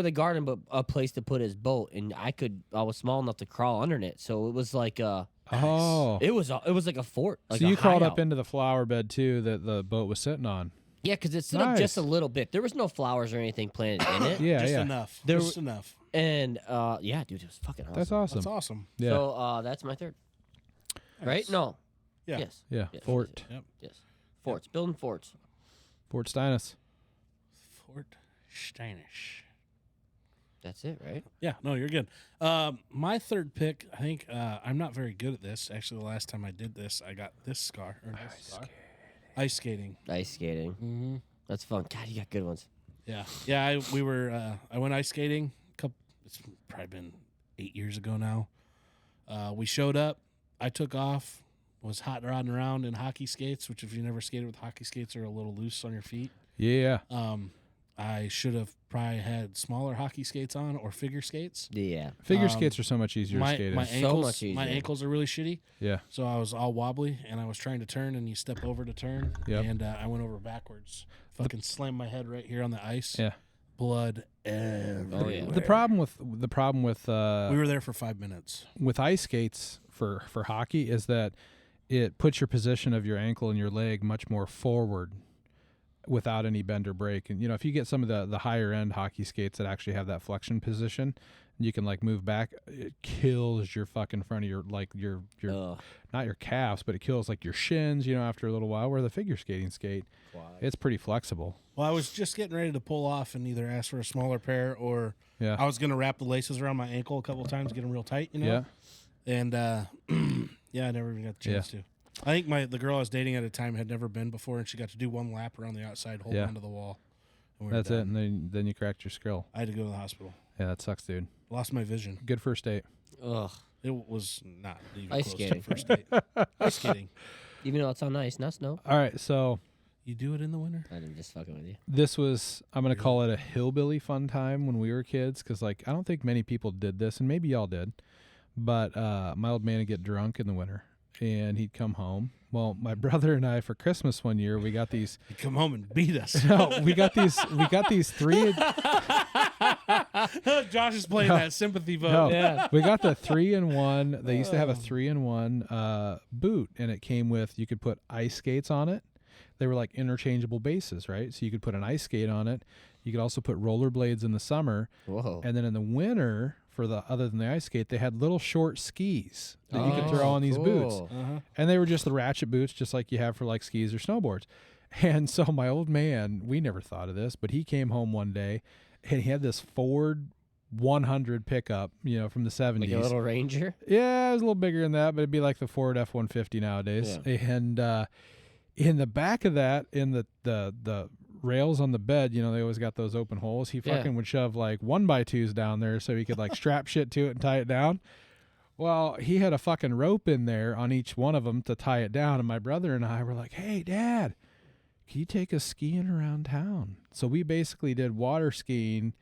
the garden, but a place to put his boat. And I was small enough to crawl under it, so it was like Oh. it was like a fort. Like So a you crawled up hideout. into the flower bed too that the boat was sitting on. Yeah, because it stood up just a Nice. little bit. There was no flowers or anything planted in it. Yeah, Just yeah. enough. There Just enough. And yeah, dude, it was fucking awesome. That's awesome. That's awesome. Yeah. So that's my third. Right? No. Yeah. Yes. yeah. Yes, Fort. Yep. Yes. Forts. Building forts. Fort Steinus. Fort Steinish. That's it, right? Yeah, no, you're good. My third pick, I think I'm not very good at this. Actually, the last time I did this, I got this scar. Ice skating. Ice skating. Mm-hmm. That's fun. God, you got good ones. Yeah, yeah. I went ice skating. It's probably been 8 years ago now. We showed up. I took off. Was hot rodding around in hockey skates, which if you never skated with hockey skates, are a little loose on your feet. Yeah. I should have probably had smaller hockey skates on or figure skates. Yeah. Figure skates are so much easier to skate in. My So ankles, much easier. my ankles are really shitty. Yeah. So I was all wobbly, and I was trying to turn, and you step over to turn, Yep. and I went over backwards. Fucking slammed my head right here on the ice. Yeah. Blood everywhere. Oh, yeah. The problem with We were there for 5 minutes. with ice skates for hockey is that it puts your position of your ankle and your leg much more forward without any bend or break. And if you get some of the higher end hockey skates that actually have that flexion position, you can like move back. It kills your fucking front of your Ugh. not your calves, but it kills like your shins. After a little while. Where the figure skating skate, it's pretty flexible. Well, I was just getting ready to pull off and either ask for a smaller pair or Yeah. I was going to wrap the laces around my ankle a couple of times, get them real tight, Yeah. And yeah, I never even got the chance to. I think the girl I was dating at the time had never been before, and she got to do one lap around the outside, holding Yeah. onto the wall. And we were That's it. done. And then you cracked your skull. I had to go to the hospital. Yeah, that sucks, dude. Lost my vision. Good first date. Ugh. It was not even Ice close to skating. first date. Ice skating. Even though it's on ice, not snow. All right, so You do it in the winter? I'm just fucking with you. this was, I'm going to call it a hillbilly fun time when we were kids, because I don't think many people did this, and maybe y'all did, but my old man would get drunk in the winter and he'd come home. Well, my brother and I, for Christmas one year, we got these You come home and beat us. no, we got these three Josh is playing that sympathy vote. no, Yeah. we got the 3-in-1. They used to have a 3-in-1 boot, and it came with, you could put ice skates on it. They were like interchangeable bases, right? So you could put an ice skate on it. You could also put rollerblades in the summer, Whoa. and then in the winter, other than the ice skate, they had little short skis that you could throw on these boots. cool. Uh-huh. And they were just the ratchet boots, just like you have for like skis or snowboards. And so my old man, we never thought of this, but he came home one day and he had this Ford 100 pickup, from the 70s. Like a little Ranger. Yeah, it was a little bigger than that, but it'd be like the Ford F-150 nowadays. And in the back of that, in the rails on the bed, they always got those open holes. He fucking would shove like 1x2s down there so he could like strap shit to it and tie it down. Well, he had a fucking rope in there on each one of them to tie it down. And my brother and I were like, "Hey, Dad, can you take us skiing around town? So we basically did water skiing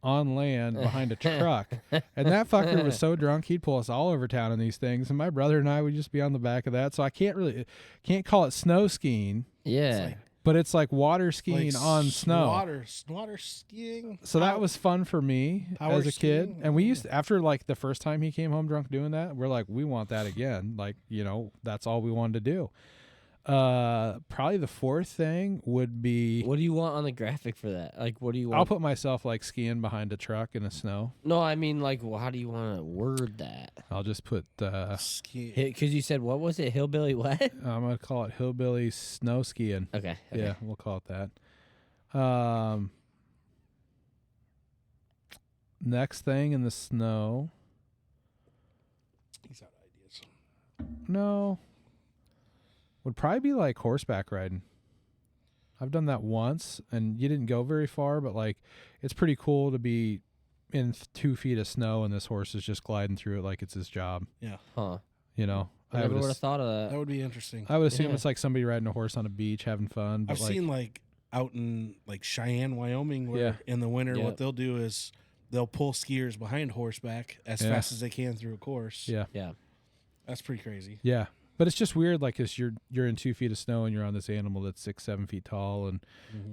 on land behind a truck. And that fucker was so drunk, he'd pull us all over town in these things. And my brother and I would just be on the back of that. So I can't call it snow skiing, Yeah. but it's like water skiing Like on snow. Water skiing. So that was fun for me Power as a kid. skiing? And we used to, after like the first time he came home drunk doing that, we're like, we want that again. Like, that's all we wanted to do. Probably the fourth thing would be, What do you want on the graphic for that? Like, what do you want? I'll put myself like skiing behind a truck in the snow. No, I mean, like, well, how do you want to word that? I'll just put, Skiing. Because you said, what was it? Hillbilly what? I'm going to call it hillbilly snow skiing. Okay. Yeah, we'll call it that. Next thing in the snow. He's out of ideas. No. Would probably be like horseback riding. I've done that once, and you didn't go very far, but like it's pretty cool to be in 2 feet of snow and this horse is just gliding through it like it's his job. Yeah. Huh. I I never would have would thought of that. That would be interesting. I would assume Yeah. it's like somebody riding a horse on a beach having fun. But I've seen like out in like Cheyenne, Wyoming, where Yeah. in the winter, Yeah. what they'll do is they'll pull skiers behind horseback as Yeah. fast as they can through a course. yeah, Yeah. That's pretty crazy. yeah. But it's just weird, like, 'cause you're in 2 feet of snow and you're on this animal that's 6-7 feet tall, and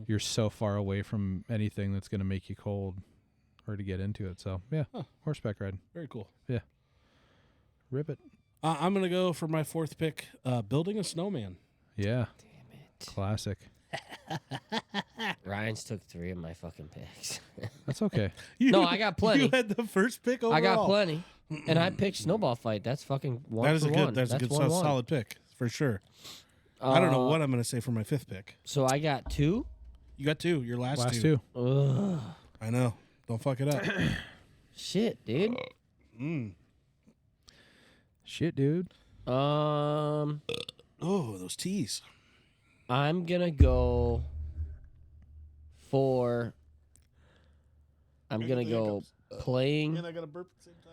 you're so far away from anything that's going to make you cold or to get into it. So yeah, horseback riding, Very cool. rip it. I'm gonna go for my fourth pick. Building a snowman. Yeah, Damn it. classic. Ryan's took 3 of my fucking picks. That's okay. No, I got plenty. You had the first pick overall. I got plenty. And I picked snowball fight. That's fucking one That is for a good. one. That's a good, 1-1. solid pick for sure. I don't know what I'm gonna say for my fifth pick. So I got 2. You got 2. Your last Last two. two. Ugh. I know. Don't fuck it up. Shit, dude. Shit, dude. Oh, those teas. I'm gonna go for. I'm gonna go playing. I got to burp at the same time.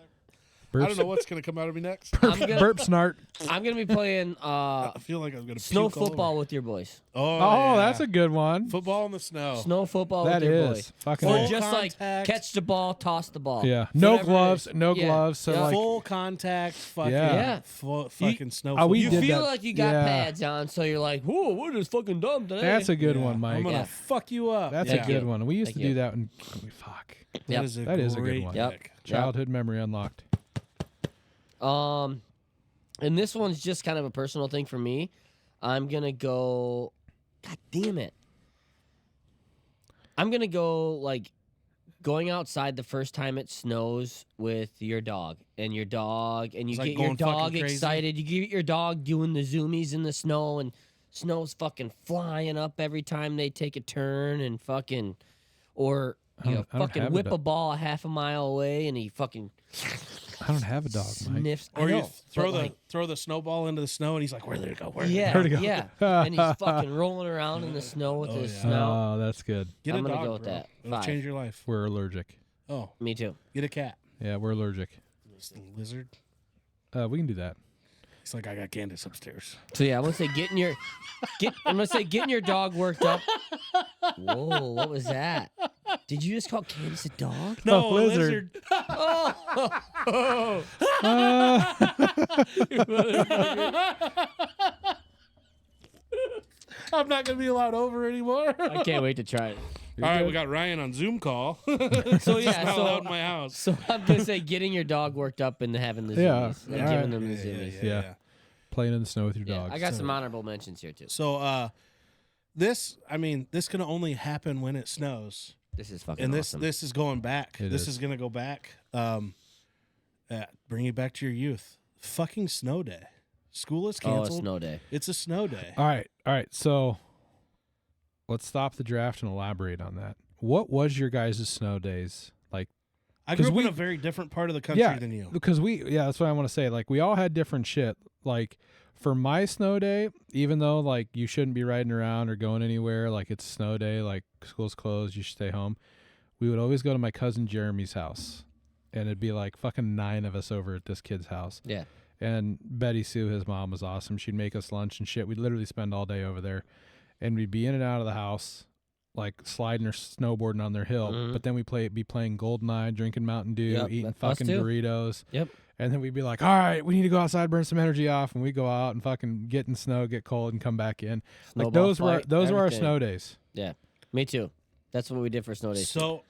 Burp, I don't know what's gonna come out of me next. I'm gonna, burp snart. I'm gonna be playing I feel like I'm gonna snow puke all over. football with your boys. Oh, Oh, yeah. that's a good one. football in the snow. Snow football That with your is boys. fucking. Or Full A. just like contact. catch the ball, toss the ball. Yeah, no Whatever it gloves, is. no Yeah. gloves. So Yeah. like, Full contact. Fucking. Yeah. Fucking snow. Oh, we You football. did feel that. like you got Yeah. pads on, so you're like, "Whoa, we're just fucking dumb today." that's a good Yeah. one, Mike. I'm gonna Yeah. fuck you up. That's yeah. a good you. one. We used Thank to you. do that. And fuck, That Yep. is a That is a good great one. Yep. pick. childhood memory unlocked. And this one's just kind of a personal thing for me. I'm gonna go. God damn it! I'm gonna go like going outside the first time it snows with your dog, and you It's get like your going dog fucking crazy. excited. You get your dog doing the zoomies in the snow, and snow's fucking flying up every time they take a turn, and fucking, or I you don't have fucking a whip dog. a ball a half a mile away, and he fucking I don't have a dog, Mike. sniffs. I Or you know, throw but, the like, throw the snowball into the snow, and he's like, "Where did it go? Where did it yeah, go?" to go. yeah, and he's fucking rolling around in the snow with Oh, his yeah. snout. Oh, that's good. Get I'm a gonna dog, go with bro. that. It'll 5. change your life. We're allergic. Oh, Me too. get a cat. Yeah, we're allergic. It's the lizard. We can do that. He's like, I got Candace upstairs. So yeah, I'm gonna say getting your dog worked up. Whoa, what was that? Did you just call Candace a dog? No, a lizard. Oh, I'm not gonna be allowed over anymore. I can't wait to try it. All right, we got Ryan on Zoom call. So yeah, not allowed in so, my house. so I'm gonna say getting your dog worked up and having the Yeah. zoomies, like Yeah. giving them the zoomies. Yeah. Playing in the snow with your Yeah, dog. I got some honorable mentions here too. So, this can only happen when it snows, This is fucking and this awesome. this is going back. It This is. is gonna go back. Bring you back to your youth. Fucking snow day. School is oh, a canceled. snow day. It's a snow day. All right. So let's stop the draft and elaborate on that. What was your guys' snow days like? I grew 'Cause up in we- a very different part of the country Yeah, than you. because that's what I want to say. Like, we all had different shit. Like, for my snow day, even though like you shouldn't be riding around or going anywhere, like it's a snow day, like school's closed, you should stay home. We would always go to my cousin Jeremy's house, and it'd be like fucking 9 of us over at this kid's house. Yeah. And Betty Sue, his mom, was awesome. She'd make us lunch and shit. We'd literally spend all day over there. and we'd be in and out of the house, like sliding or snowboarding on their hill. But then we'd be playing GoldenEye, drinking Mountain Dew, Yep, eating us fucking too. Doritos. Yep. And then we'd be like, all right, we need to go outside, burn some energy off. And we go out and fucking get in snow, get cold, and come back in. Like Snowball those were fight, our everything. snow days. Yeah, me too. That's what we did for snow days. So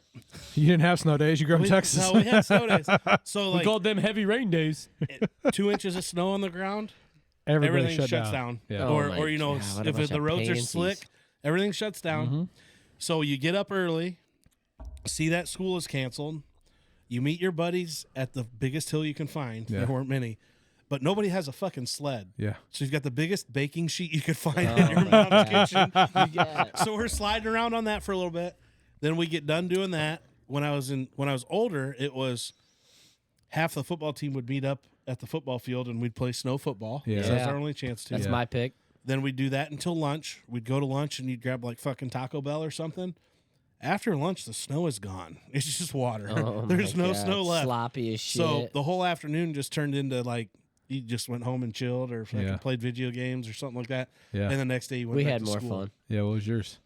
You didn't have snow days. You grew up in Texas. No, we had snow days. So like them heavy rain days. 2 inches of snow on the ground, Everybody everything shut shuts down. down. Yeah. Oh Or my or you know, God, what a if bunch the of roads are pansies. slick, everything shuts down. Mm-hmm. So you get up early, see that school is canceled. You meet your buddies at the biggest hill you can find. Yeah. There weren't many, but nobody has a fucking sled. Yeah. So you've got the biggest baking sheet you could find Oh in your my mom's God. kitchen. Yeah. So we're sliding around on that for a little bit. Then we get done doing that. When I was older, it was half the football team would meet up at the football field and we'd play snow football. Yeah. So that's Yeah. our only chance to. That's my pick. Then we'd do that until lunch. We'd go to lunch and you'd grab like fucking Taco Bell or something. After lunch, the snow is gone. It's just water. Oh There's my no God. snow left. Sloppy as shit. So the whole afternoon just turned into like you just went home and chilled or fucking Yeah. played video games or something like that. Yeah. And the next day you went we back had to more school. fun. Yeah. What was yours?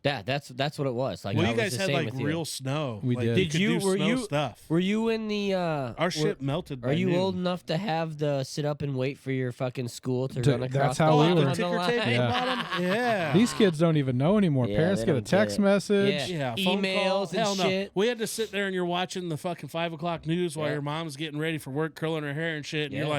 Yeah, that's what it was. Like Well, I you was guys the had same like with you. real snow. We Like, did. Did could you- do were snow you- stuff? Were you in the? Our shit melted. Are by you noon. old enough to have the sit up and wait for your fucking school to To- run that's across? how the we line were. on the Ticker line? tape at the Yeah. bottom? Yeah. These kids don't even know anymore. Yeah, Parents they get a don't get text it. message. Yeah. phone Emails call. and Hell no. shit. We had to sit there and you're watching the fucking 5 o'clock news while Yeah. your mom's getting ready for work, curling her hair and shit. And you're Yeah.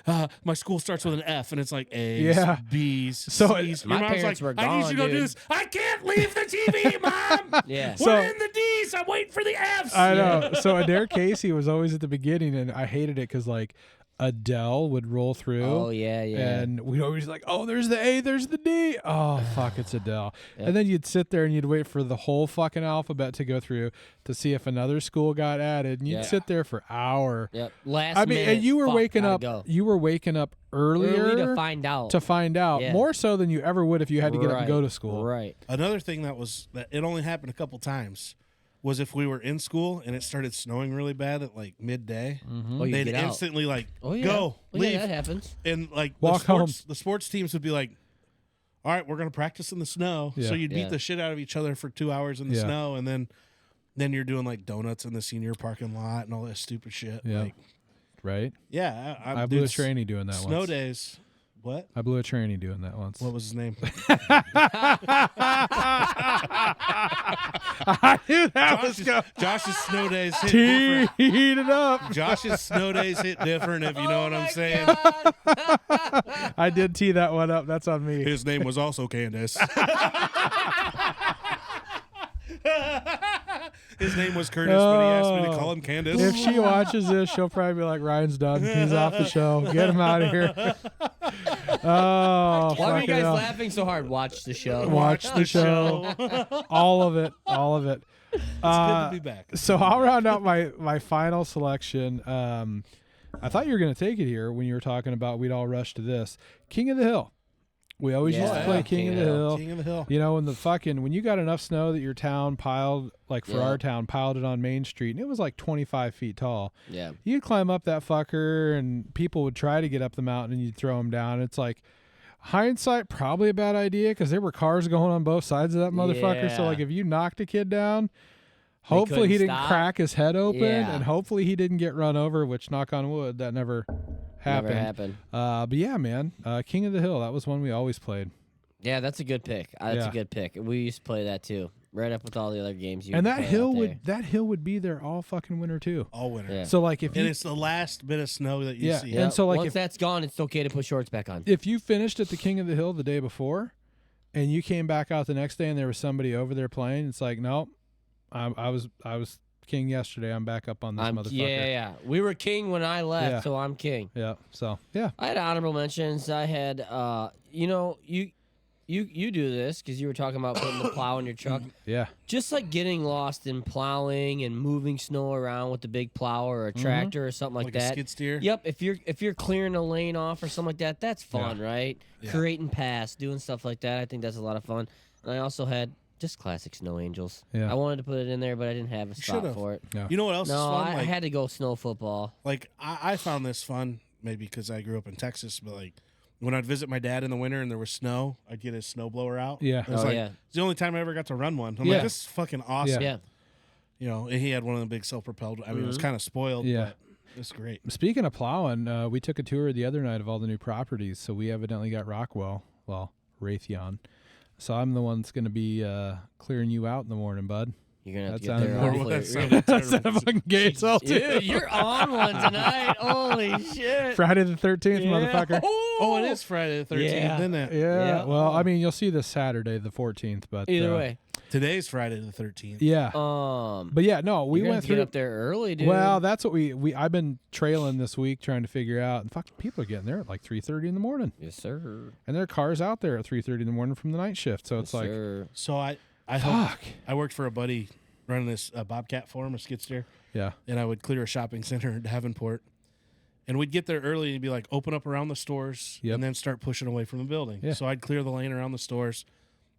like, my school starts with an F, and it's like A's, Yeah. B's, So C's. My Your mom's parents like, were I need gone, you to go do dude. this. I can't leave the TV, Mom. Yeah. So- We're in the D's. I'm waiting for the F's. I know. So Adair Casey was always at the beginning, and I hated it because like Adele would roll through. Oh yeah, yeah. And we'd always like, oh, there's the A, there's the D. Oh, fuck, it's Adele. And then you'd sit there and you'd wait for the whole fucking alphabet to go through to see if another school got added. And you'd Yeah. sit there for hour. Yep. Last I mean, minute, and you were fuck, waking gotta up. go. You were waking up earlier Early to find out. out, Yeah. more so than you ever would if you had to get up and go to school. Right. Another thing that it only happened a couple times was if we were in school and it started snowing really bad at like midday, Oh, you they'd get out. instantly like Oh yeah. go Oh, leave, yeah, that happens. and like Walk home. the sports teams would be like, all right, we're gonna practice in the snow. Yeah. So you'd beat Yeah. the shit out of each other for 2 hours in the Yeah. snow, and then you're doing like donuts in the senior parking lot and all that stupid shit. Yeah. Like, Right? yeah. I blew a trainee doing that Snow once. days. What? I blew a trainee doing that once. What was his name? I knew that was going. Josh's snow days hit different. Heat it up. Josh's snow days hit different, if you know what I'm saying. I did tee that one up. That's on me. His name was also Candace. His name was Curtis, but he asked me to call him Candace. If she watches this, she'll probably be like, Ryan's done. He's off the show. Get him out of here. Oh, Why were you fucking guys hell. laughing so hard? Watch the show. Watch the show. All of it. All of it. It's good to be back. So I'll round out my final selection. I thought you were going to take it here when you were talking about we'd all rush to this. King of the Hill. We always used to Yeah. play King of the Hill. King of the Hill. You know, when you got enough snow that your town piled, like for Yeah. our town, piled it on Main Street, and it was like 25 feet tall. Yeah. You'd climb up that fucker, and people would try to get up the mountain, and you'd throw them down. It's like, hindsight, probably a bad idea because there were cars going on both sides of that motherfucker. So, Yeah. like, if you knocked a kid down, hopefully he couldn't didn't stop. crack his head open, Yeah. and hopefully he didn't get run over, which, knock on wood, that never happened. Never happened. But yeah, man, King of the Hill, that was one we always played. Yeah, that's a good pick. That's Yeah. a good pick. We used to play that too, right up with all the other games. You And could that play out hill there. would be there all fucking winter too. All winter. Yeah. So like if And you it's the last bit of snow that you Yeah, see. yeah. And so, like, once if- that's gone, it's okay to put shorts back on. if you finished at the King of the Hill the day before, and you came back out the next day and there was somebody over there playing, it's like, nope, I was king yesterday. I'm back up on this motherfucker. Yeah. We were king when I left, Yeah. so I'm king. Yeah. So yeah. I had honorable mentions. I had, you do this because you were talking about putting the plow in your truck. Yeah. Just like getting lost in plowing and moving snow around with the big plow or a tractor or something like, Like a that. skid steer? Yep. If you're clearing a lane off or something like that, that's fun, right? Yeah. Creating paths, doing stuff like that. I think that's a lot of fun. And I also had just classic Snow Angels. Yeah. I wanted to put it in there, but I didn't have a spot should've. for it. Yeah. You know what else is No, fun? I had to go snow football. I found this fun, maybe because I grew up in Texas, but like when I'd visit my dad in the winter and there was snow, I'd get his snowblower out. Yeah. It was Oh, yeah. It's the only time I ever got to run one. I'm Yeah. like, this is fucking awesome. Yeah. You know, and he had one of the big self-propelled. I mean, it was kind of spoiled, Yeah. but it's great. Speaking of plowing, we took a tour the other night of all the new properties. So we evidently got Rockwell, Raytheon. So I'm the one that's going to be clearing you out in the morning, bud. You're gonna have That to get sounded there. more Hopefully. That sounded That's terrible. a fucking gay assault. Dude, you're on one tonight. Holy shit. Friday the 13th, motherfucker. Oh, it is Friday the 13th, Yeah. isn't it? Yeah. Yeah. Well, I mean, you'll see this Saturday the 14th, but Either way. Today's Friday the 13th. Yeah. But yeah, no, we you're gonna went have to get through. up there early, dude. Well, that's what we I've been trailing this week trying to figure out. And fuck, people are getting there at like 3:30 in the morning, yes, sir. and there are cars out there at 3:30 in the morning from the night shift. So it's Yes, like, sir. So I fuck. I worked for a buddy running this Bobcat for him, a skid steer, Yeah. and I would clear a shopping center in Davenport. And we'd get there early and he'd be like, open up around the stores Yep. and then start pushing away from the building. Yeah. So I'd clear the lane around the stores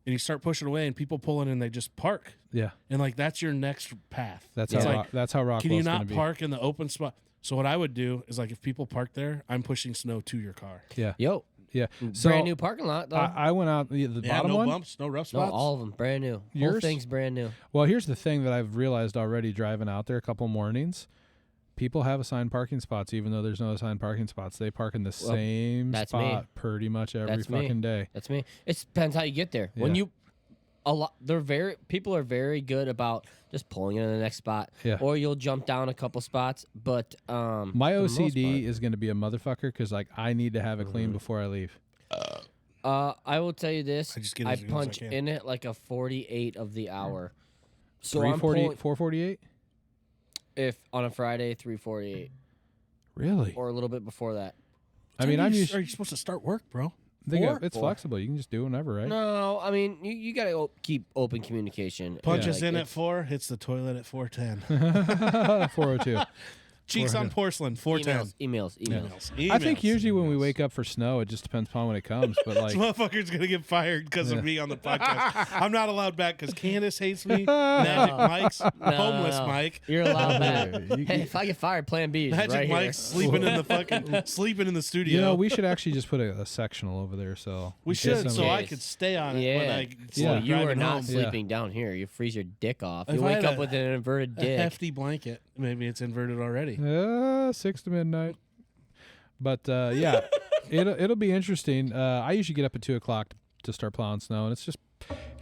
and you start pushing away and people pull in and they just park. Yeah. And like, that's your next path. That's It's how like, that's how Rockwell's can you gonna not be. park in the open spot? So what I would do is like, if people park there, I'm pushing snow to your car. Yeah. Yo, Yeah. So brand new parking lot, though. I went out the Yeah, bottom no one. bumps, no rough no, spots. all of them brand new. Whole Yours? thing's brand new. Well, here's the thing that I've realized already driving out there a couple mornings. People have assigned parking spots, even though there's no assigned parking spots. They park in the same that's me. spot pretty much every That's me. fucking day. That's me. It depends how you get there. When Yeah. you, people are very good about just pulling in the next spot, Yeah. or you'll jump down a couple spots. But My for the most OCD is going to be a motherfucker because like I need to have it Mm-hmm. clean before I leave. I will tell you this: I just get I as good as I punch can. in it like a 48 of the hour. So 340, I'm pulling 448? if on a Friday 3:48 Really? or a little bit before that. I mean, I'm Are used. you supposed to start work, bro? It's Four. flexible. You can just do whenever, right? No, I mean you got to keep open communication. Punches Like, in at it's 4, hits the toilet at 4:10. 402. Cheeks on porcelain, 4:10. emails. I think usually when we wake up for snow, it just depends upon when it comes. But like, This motherfucker's gonna get fired because of me on the podcast. I'm not allowed back because Candace hates me. Magic Mike's homeless no. Mike. You're allowed back. You- Hey, if I get fired, Plan B is Magic right Mike's sleeping in the fucking sleeping in the studio. you know, we should actually just put a sectional over there. So we in case should, so somebody- I could stay on it when I Yeah. Well, you are driving not home. sleeping down here. You freeze your dick off. If You I wake had up a- with an inverted A dick. hefty blanket. Maybe it's inverted already. 6 to midnight. But yeah, it'll be interesting. I usually get up at 2:00 to start plowing snow, and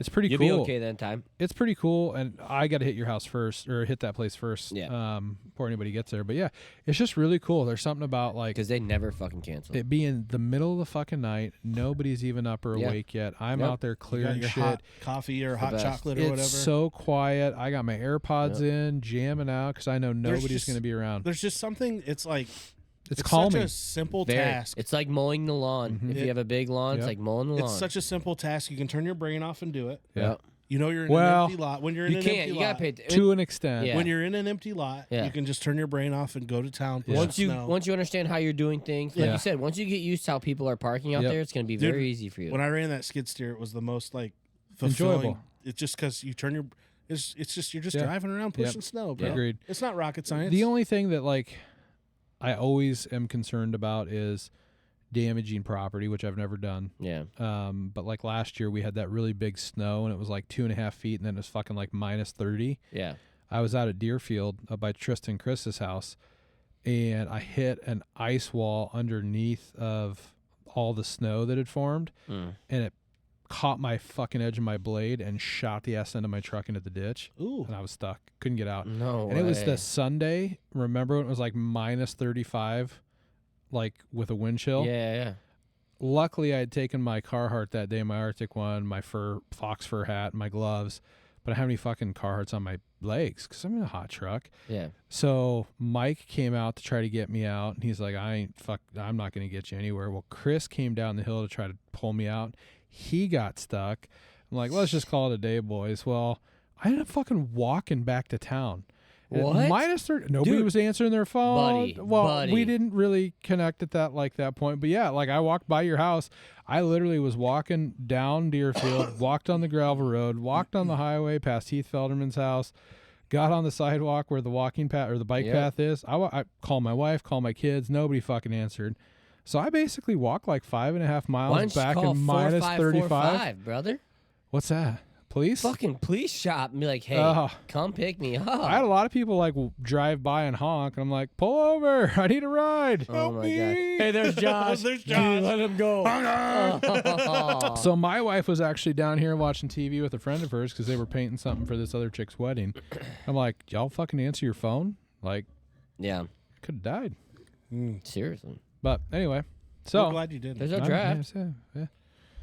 it's pretty You'll cool. be okay then, time. It's pretty cool, and I got to hit your house first, or hit that place first, Yeah. before anybody gets there. But yeah, it's just really cool. There's something about like Because they never fucking cancel. it being the middle of the fucking night. Nobody's even up or Yeah. awake yet. I'm Yep. out there You got clearing your shit. hot coffee or hot best. chocolate or It's whatever. so quiet. I got my AirPods in, jamming out because I know nobody's just- going to be around. There's just something. It's like It's such calming. a simple Very. task. It's like mowing the lawn. If It- you have a big lawn, Yep. it's like mowing the lawn. It's such a simple task. You can turn your brain off and do it. Yeah. Yep. You know you're in Well, an empty lot. When you're in You an can't. empty You lot, gotta pay. To an extent. Yeah. when you're in an empty lot, Yeah. you can just turn your brain off and go to town. push Once the you snow. once you understand how you're doing things, like Yeah. you said, once you get used to how people are parking out Yep. there, it's gonna be Dude, very easy for you. When I ran that skid steer, it was the most like fulfilling. Enjoyable. It's just because you turn your. It's just you're just Yeah. driving around Yep. pushing snow, bro. Agreed. It's not rocket science. The only thing that like I always am concerned about is damaging property, which I've never done. yeah. But like last year we had that really big snow and it was like 2.5 feet and then it was fucking like minus 30. Yeah. I was out at Deerfield up by Tristan Chris's house and I hit an ice wall underneath of all the snow that had formed Mm. and it caught my fucking edge of my blade and shot the ass end of my truck into the ditch. Ooh. And I was stuck. Couldn't get out. No. And it was way. the Sunday. Remember when it was like minus 35, like with a wind chill? Yeah. Yeah. Luckily, I had taken my Carhartt that day, my Arctic one, my fox fur hat, my gloves, but I have any fucking Carhartts on my legs because I'm in a hot truck. Yeah. So Mike came out to try to get me out, and he's like, I'm not going to get you anywhere. Well, Chris came down the hill to try to pull me out. He got stuck. I'm like, let's just call it a day, boys. Well, I ended up fucking walking back to town. And What? Minus 30. Nobody Dude. was answering their phone. Buddy, well, buddy. we didn't really connect at that point. But yeah, like I walked by your house. I literally was walking down Deerfield, walked on the gravel road, walked on the highway past Heath Felderman's house, got on the sidewalk where the walking path or the bike Yep. path is. I called my wife, called my kids. Nobody fucking answered. So I basically walk like 5.5 Why miles don't you back call in minus 35. 4545, brother? What's that? Police? Fucking police shop and be like, hey, Oh. come pick me up. I had a lot of people like drive by and honk, and I'm like, pull over. I need a ride. Oh my god. Hey, there's Josh. There's Dude, Josh. let him go. Oh. So my wife was actually down here watching TV with a friend of hers because they were painting something for this other chick's wedding. I'm like, y'all fucking answer your phone? Like, Yeah, could have died. seriously. But anyway, I'm so glad you did. There's it. our draft. Yeah.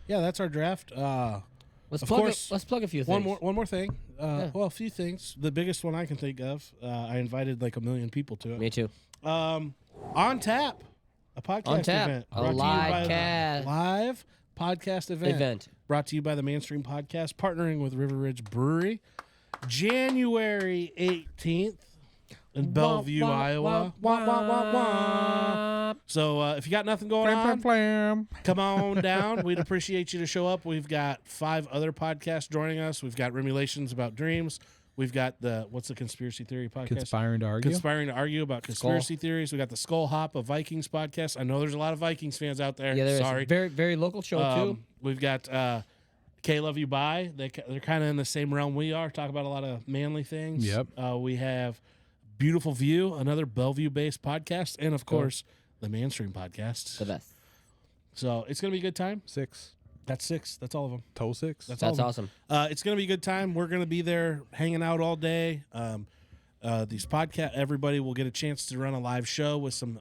Yeah, that's our draft. Let's Of plug. course, Let's plug a few One things. more thing. Yeah. Well, a few things. The biggest one I can think of. I invited like 1 million people to it. Me too. On Tap, a podcast On Tap, event. a brought to you live by the cast. live podcast event. Brought to you by the Mainstream Podcast, partnering with River Ridge Brewery. January 18th in Bellevue, Iowa. Wah, wah, wah, wah. So if you got nothing going on, come on down. We'd appreciate you to show up. We've got 5 other podcasts joining us. We've got Remulations about dreams. We've got what's the conspiracy theory podcast? Conspiring to argue. Conspiring to argue about conspiracy theories. We got the Skull Hop, a Vikings podcast. I know there's a lot of Vikings fans out there. Yeah, there's Sorry. a very, very local show too. We've got K Love You Bye. They're kind of in the same realm we are. Talk about a lot of manly things. Yep. We have Beautiful View, another Bellevue-based podcast, and of course the Mainstream Podcast. The best. So it's gonna be a good time. 6. That's 6. That's all of them. Total 6. That's all of That's them. awesome. It's gonna be a good time. We're gonna be there hanging out all day. These podcast, everybody will get a chance to run a live show with some.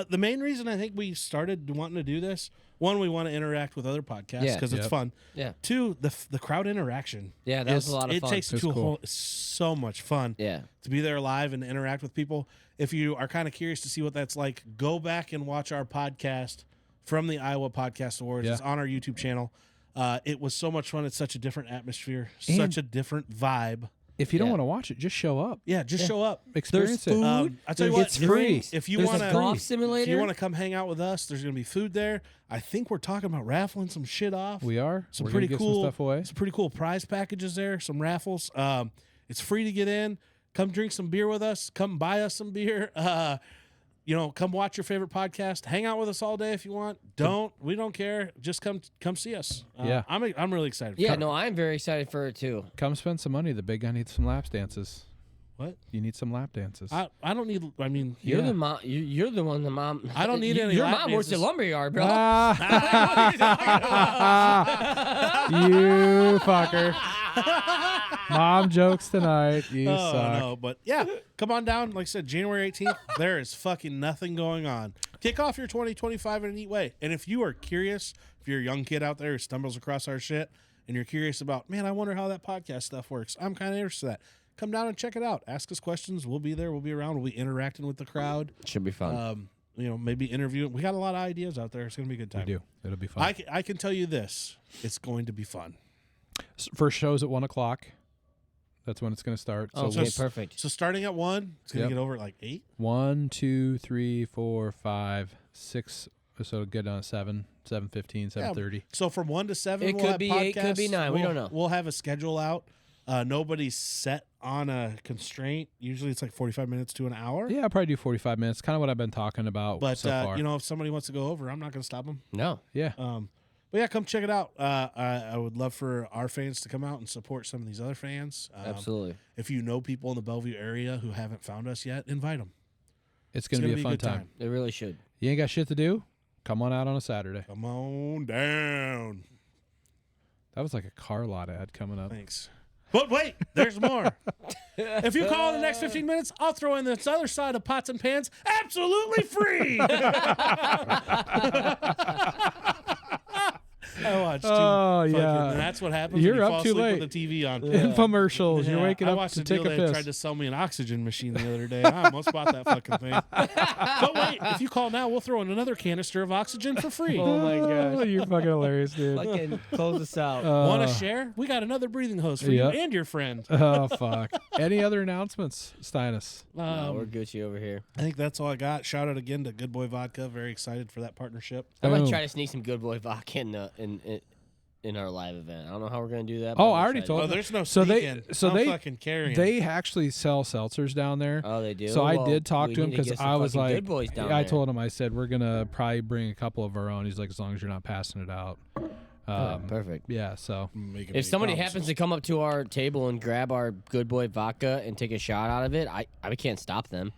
The main reason I think we started wanting to do this, one, we want to interact with other podcasts Yeah. because it's Yep. fun. Yeah. 2, the crowd interaction. Yeah, that was a lot of it fun. takes it It was to a cool. whole. It's so much fun. Yeah. To be there live and interact with people. If you are kind of curious to see what that's like, go back and watch our podcast from the Iowa Podcast Awards. Yeah. It's on our YouTube channel. It was so much fun. It's such a different atmosphere, And- such a different vibe. If you don't Yeah. want to watch it, just show up. Yeah, just show up. Experience it. food. I tell you what, It's free. If you There's want a to, golf if simulator. you want to come hang out with us, there's gonna be food there. I think we're talking about raffling some shit off. We are. Some We're pretty gonna give cool some stuff away. Some pretty cool prize packages there. Some raffles. It's free to get in. Come drink some beer with us. Come buy us some beer. Come watch your favorite podcast. Hang out with us all day if you want. We don't care. Just come see us. Yeah. I'm really excited. Yeah, no, I'm very excited for it too. Come spend some money. The big guy needs some lap dances. What? You need some lap dances. I don't need. I mean, You're Yeah. the mom. You're the one. The mom. I don't need any Your lap mom works at dances. lumberyard, bro. You fucker. Mom jokes tonight. You Oh, suck. no, but yeah, come on down. Like I said, January 18th, there is fucking nothing going on. Kick off your 2025 in a neat way. And if you are curious, if you're a young kid out there who stumbles across our shit and you're curious about, man, I wonder how that podcast stuff works, I'm kind of interested in that. Come down and check it out. Ask us questions. We'll be there. We'll be around. We'll be interacting with the crowd. Should be fun. Maybe interviewing. We got a lot of ideas out there. It's going to be a good We time. do. It'll be fun. I can tell you this. It's going to be fun. First show's at 1:00. That's when it's going to start. So Okay, perfect. So starting at 1, it's going to Yep. get over at like 8. 1, 2, 3, 4, 5, 6. So it'll get on at 7, 7:15, 7:30. So from 1 to 7, It we'll could have be 8, could be podcasts. 9, we don't know. We'll have a schedule out. Nobody's set on a constraint. Usually it's like 45 minutes to an hour. Yeah, I'll probably do 45 minutes. Kind of what I've been talking about But so far. if somebody wants to go over, I'm not going to stop them. No. Yeah. But yeah, come check it out. I would love for our fans to come out and support some of these other fans. Absolutely. If you know people in the Bellevue area who haven't found us yet, invite them. It's going to be a fun good time. It really should. You ain't got shit to do? Come on out on a Saturday. Come on down. That was like a car lot ad coming up. Thanks. But wait, there's more. If you call in the next 15 minutes, I'll throw in this other side of pots and pans absolutely free. I watched and that's what happens You're when you up fall too asleep late. with the TV on. Infomercials. You're Yeah, waking I up watched to the deal take a they piss. tried to sell me an oxygen machine the other day. I almost bought that fucking thing. But wait, if you call now, we'll throw in another canister of oxygen for free. Oh my gosh. You're fucking hilarious, dude. Fucking close us out. Want to share? We got another breathing hose for Yep. you and your friend. Oh, fuck. Any other announcements, Steinus? No, we're Gucci over here. I think that's all I got. Shout out again to Good Boy Vodka. Very excited for that partnership. I might Boom. try to sneak some Good Boy vodka in in our live event. I don't know how we're gonna do that. but Oh, we'll I already try told to. Oh, them. there's no So they- sneaking. so I'm they- fucking carrying. They actually sell seltzers down there. Oh, they do. So I Well, did talk we to him need because get some I was fucking like, good boys down I there. told him, I said, we're going to probably bring a couple of our own. He's like, as long as you're not passing it out. Oh, perfect. Yeah, so Making If me somebody promises. happens to come up to our table and grab our Good Boy vodka and take a shot out of it, I can't stop them.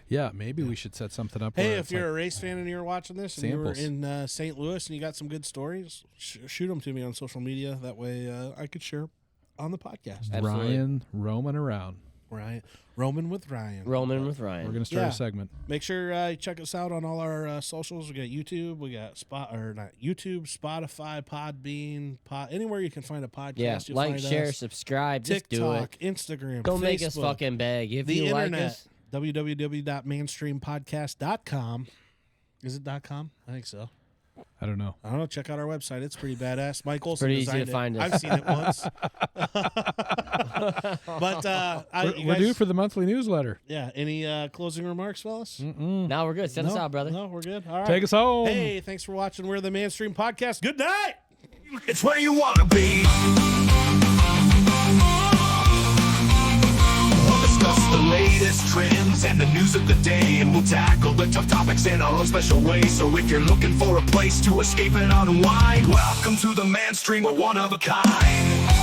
yeah, maybe we should set something up. Hey, where if it's you're like, a race fan and you're watching this and samples. you were in St. Louis and you got some good stories, shoot them to me on social media. That way I could share on the podcast. Absolutely. Ryan roaming around. Right. Roman with Ryan. Roman with Ryan. We're going to start Yeah. a segment. Make sure you check us out on all our socials. We got YouTube, we got YouTube, Spotify, Podbean, anywhere you can find a podcast. yeah, you'll like, find share, us. subscribe. Just do it. TikTok, Instagram, Don't Facebook, make us fucking beg. If the you internet. like us, www.mainstreampodcast.com. Is it .com? I think so. I don't know. I don't know. Check out our website. It's pretty badass. Mike Olson pretty easy to designed it. find us. I've seen it once. But you We're guys- due for the monthly newsletter. yeah. Any closing remarks, fellas? now we're good. Send us out, brother. No, we're good. All right. Take us home. Hey, thanks for watching. We're the Mainstream Podcast. Good night. It's where you want to be. We'll discuss the latest trends and the news of the day, and we'll tackle the tough topics in our own special way. So if you're looking for a place to escape and unwind, welcome to the Mainstream, we're one of a kind.